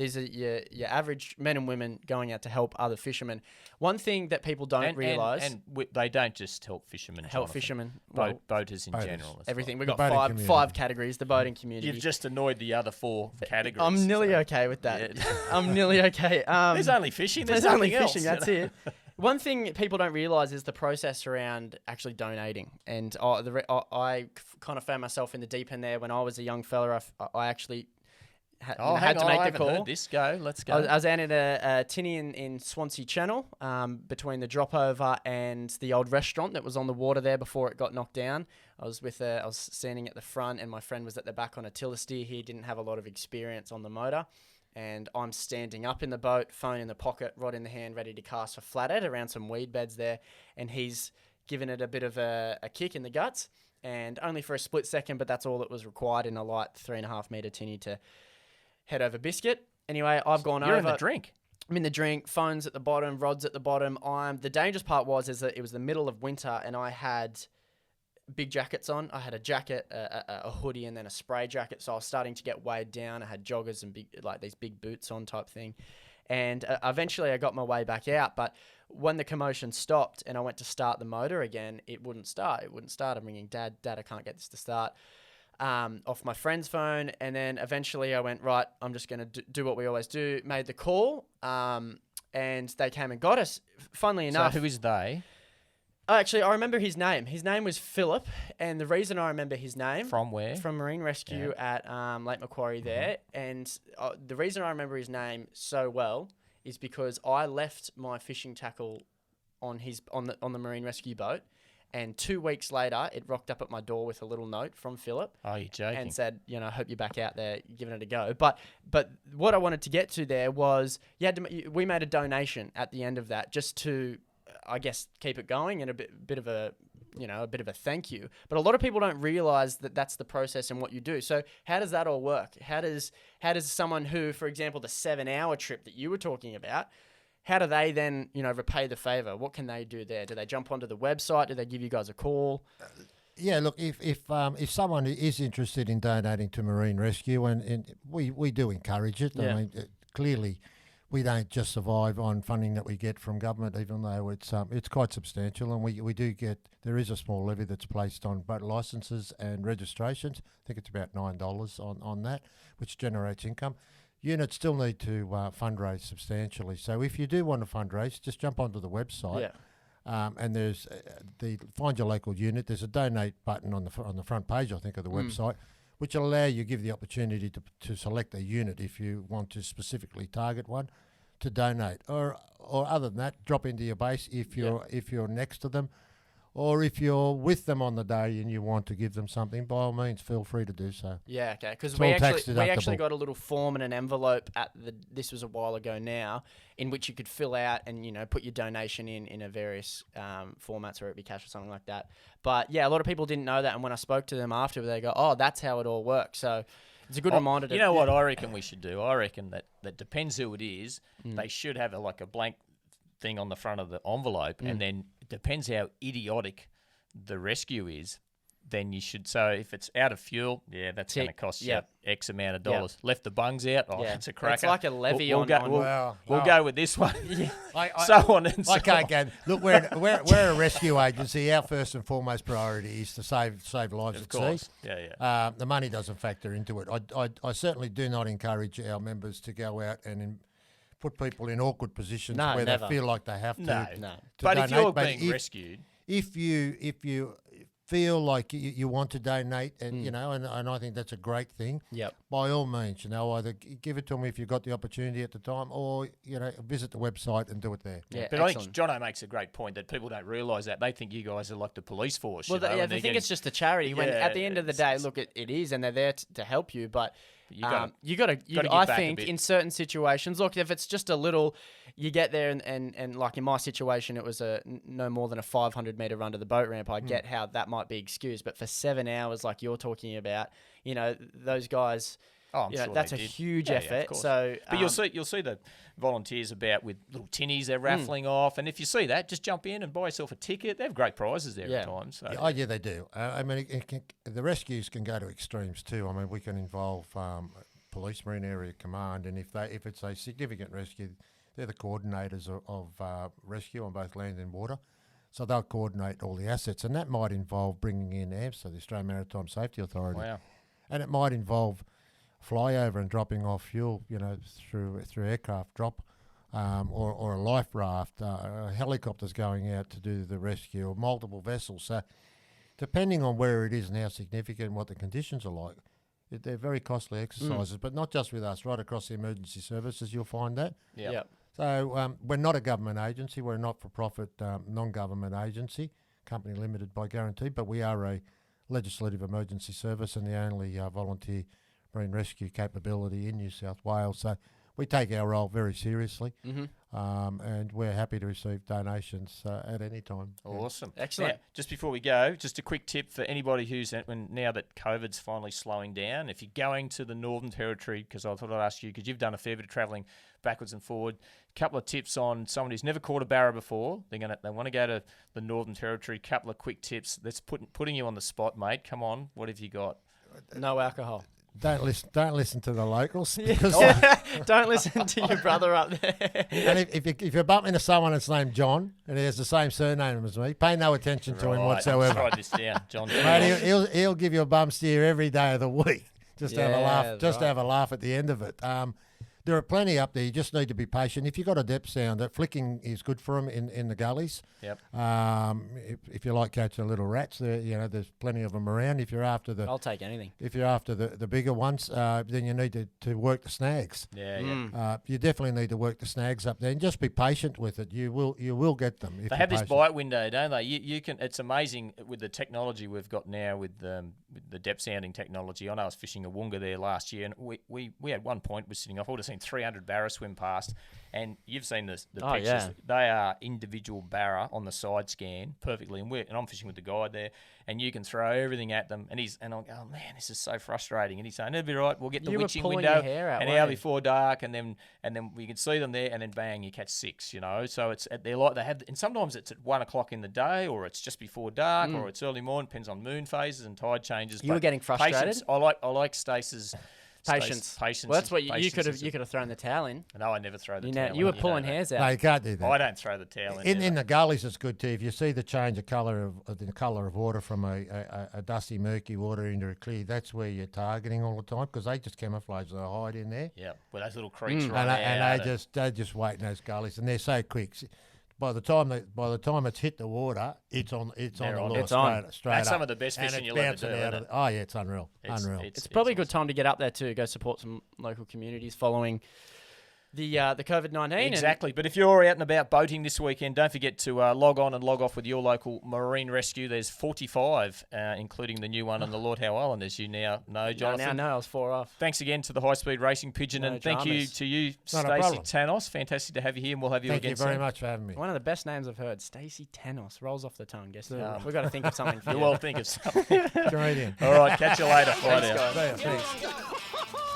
These are your average men and women going out to help other fishermen. One thing that people don't realise... And they don't just help fishermen, Help Jonathan. fishermen. Boaters in general. as Everything. well. We've The got boating five community. categories. The boating community. You've just annoyed the other 4 categories. I'm nearly so- okay with that. Yeah. I'm nearly okay. There's only fishing. There's only nothing fishing. else, That's it. One thing people don't realise is the process around actually donating. And I kind of found myself in the deep end there when I was a young fella. I actually had to make I the haven't call. heard this. Go. Let's go. I was out at a tinny in Swansea Channel between the dropover and the old restaurant that was on the water there before it got knocked down. I was standing at the front and my friend was at the back on a tiller steer. He didn't have a lot of experience on the motor. And I'm standing up in the boat, phone in the pocket, rod in the hand, ready to cast for flathead around some weed beds there. And he's given it a bit of a kick in the guts, and only for a split second, but that's all that was required in a light 3.5 metre tinny to head over biscuit. Anyway, I've gone over. You're in the drink. I'm in the drink, phone's at the bottom, rod's at the bottom. The dangerous part is that it was the middle of winter and I had big jackets on. I had a jacket, a hoodie, and then a spray jacket. So I was starting to get weighed down. I had joggers and these big boots on type thing. And eventually I got my way back out. But when the commotion stopped and I went to start the motor again, it wouldn't start. I'm ringing Dad, I can't get this to start. Off my friend's phone. And then eventually I went, right, I'm just going to do what we always do. Made the call. And they came and got us. Funnily enough. So who is they? Actually, I remember his name. His name was Philip, and the reason I remember his name... From where? From Marine Rescue at Lake Macquarie there. And the reason I remember his name so well is because I left my fishing tackle on the Marine Rescue boat, and 2 weeks later, it rocked up at my door with a little note from Philip. Oh, you're joking. And said, I hope you're back out there giving it a go. But what I wanted to get to there was, we made a donation at the end of that just to... I guess keep it going and a bit of a thank you. But a lot of people don't realize that that's the process and what you do. So how does that all work? How does someone who, for example, the 7-hour trip that you were talking about, how do they then, repay the favor? What can they do there? Do they jump onto the website? Do they give you guys a call? Yeah, look, if someone is interested in donating to Marine Rescue, and we do encourage it. Yeah. I mean, clearly, we don't just survive on funding that we get from government, even though it's quite substantial, and we do get, there is a small levy that's placed on boat licences and registrations. I think it's about $9 on that, which generates income. Units still need to fundraise substantially. So if you do want to fundraise, just jump onto the website. Yeah. And there's find your local unit. There's a donate button on the front page, I think, of the website, which will allow you, give the opportunity to select a unit if you want to specifically target one, to donate. Or other than that, drop into your base if you're next to them, or if you're with them on the day and you want to give them something, by all means, feel free to do so. Yeah, okay. Because It's we all tax actually deductible. got a little form and an envelope this was a while ago now, in which you could fill out and put your donation in a various formats, whether it be cash or something like that. But yeah, a lot of people didn't know that, and when I spoke to them after, they go, "Oh, that's how it all works." So it's a good reminder. You know what I reckon we should do? I reckon that depends who it is. They should have a blank thing on the front of the envelope, and then it depends how idiotic the rescue is. Then you should. So if it's out of fuel, that's going to cost you X amount of dollars. Left the bungs out, it's a cracker. It's like a levy we'll go with this one. So on and so I can't go. Look, we're a rescue agency. Our first and foremost priority is to save lives at sea. Yeah. The money doesn't factor into it. I certainly do not encourage our members to go out and put people in awkward positions where never. they feel like they have to. No. But donate. if you're But being rescued, if you feel like you want to donate, and and I think that's a great thing. Yep. By all means, either give it to me if you've got the opportunity at the time, or visit the website and do it there. Yeah, but I think Jono makes a great point that people don't realise that. They think you guys are like the police force. Well, they think it's just a charity. When at the end of the day, look, it is, and they're there to help you. But you got to. I think in certain situations, look, if it's just a little, you get there and like in my situation, it was no more than a 500-metre run to the boat ramp. I get how that might be excused, but for 7 hours, like you're talking about, those guys. Oh, I'm sure that's they a did. huge Yeah, effort. of course. So, but you'll see the volunteers about with little tinnies they're raffling off, and if you see that, just jump in and buy yourself a ticket. They have great prizes there at times. So. Yeah, they do. I mean, the rescues can go to extremes too. I mean, we can involve Police Marine Area Command, and if it's a significant rescue, they're the coordinators of rescue on both land and water. So they'll coordinate all the assets, and that might involve bringing in AMS, so the Australian Maritime Safety Authority. Wow. And it might involve flyover and dropping off fuel, through aircraft drop, or a life raft, helicopters going out to do the rescue, or multiple vessels. So depending on where it is and how significant and what the conditions are like, they're very costly exercises, but not just with us, right across the emergency services you'll find that. Yeah. So we're not a government agency, we're a not-for-profit non-government agency, company limited by guarantee, but we are a legislative emergency service and the only volunteer marine rescue capability in New South Wales. So we take our role very seriously, and we're happy to receive donations at any time. Awesome. Excellent. Now, just before we go, just a quick tip for anybody who's, now that COVID's finally slowing down, if you're going to the Northern Territory, because I thought I'd ask you, because you've done a fair bit of travelling backwards and forward, a couple of tips on someone who's never caught a barra before. They want to go to the Northern Territory. Couple of quick tips. That's putting you on the spot, mate. Come on, what have you got? No alcohol. Don't listen to the locals. Because Don't listen to your brother up there. and if you bump into someone that's named John and he has the same surname as me, pay no attention to him whatsoever. Write this down, John. Mate, he'll give you a bum steer every day of the week. Just to have a laugh. Just to have a laugh at the end of it. There are plenty up there. You just need to be patient. If you've got a depth sounder, flicking is good for them in the gullies. Yep. If you like catching little rats, there's plenty of them around. If you're after I'll take anything. If you're after the bigger ones, then you need to work the snags. Yeah. You definitely need to work the snags up there and just be patient with it. You will get them. If They you're have this patient. bite window, don't they? You can. It's amazing with the technology we've got now with the depth sounding technology. I know I was fishing a Woonga there last year, and we had one point was sitting off. I would have seen 300 barra swim past, and you've seen the pictures. Yeah. They are individual barra on the side scan perfectly, and I'm fishing with the guide there, and you can throw everything at them, and I'm going, oh man, this is so frustrating. And he's saying, it'll be right. We'll get the witching window an hour before dark, and then we can see them there, and then bang, you catch 6. So and sometimes it's at 1 o'clock in the day, or it's just before dark, or it's early morning. Depends on moon phases and tide changes. You were getting frustrated. Patience, I like Stacey's Patience. Patience. Well, that's what you could patience have thrown the towel in. No, I never throw the towel. You were in, pulling know hairs No, out. you can't do that. I don't throw the towel in. In the gullies, it's good too. If you see the change of colour of the colour of water from a dusty, murky water into a clear, that's where you're targeting all the time because they just camouflage. They hide in there. Yeah, well, those little creeks And, right and they just wait in those gullies, and they're so quick. By the time it's hit the water, it's on the lure straight That's up. some of the best And fishing it's you'll ever do. bouncing out Isn't it? Oh yeah, it's unreal. Unreal. It's probably a good time to get up there too. Go support some local communities following the COVID-19. Exactly. But if you're out and about boating this weekend, don't forget to log on and log off with your local Marine Rescue. There's 45, including the new one on the Lord Howe Island, as you now know, Jonathan. No, I was 4 off. Thanks again to the High Speed Racing Pigeon, and thank you to you, Not a Stacey problem. Tannos. Fantastic to have you here, and we'll have you Thank again you very soon. much for having me. One of the best names I've heard, Stacey Tannos. Rolls off the tongue. Guess we've got to think of something for you. Well, think of something. Comedian. All right, catch you later. Bye now. Thanks.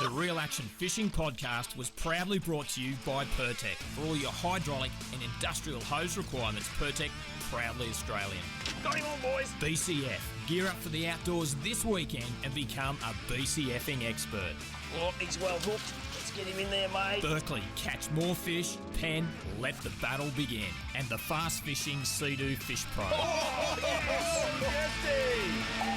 The Real Action Fishing Podcast was proudly brought to you by Pertec. For all your hydraulic and industrial hose requirements, Pertec, proudly Australian. Got him on, boys. BCF. Gear up for the outdoors this weekend and become a BCFing expert. Oh, he's well hooked. Let's get him in there, mate. Berkeley, catch more fish, Penn, let the battle begin. And the Fast Fishing Sea-Doo Fish Pro. Oh, yes,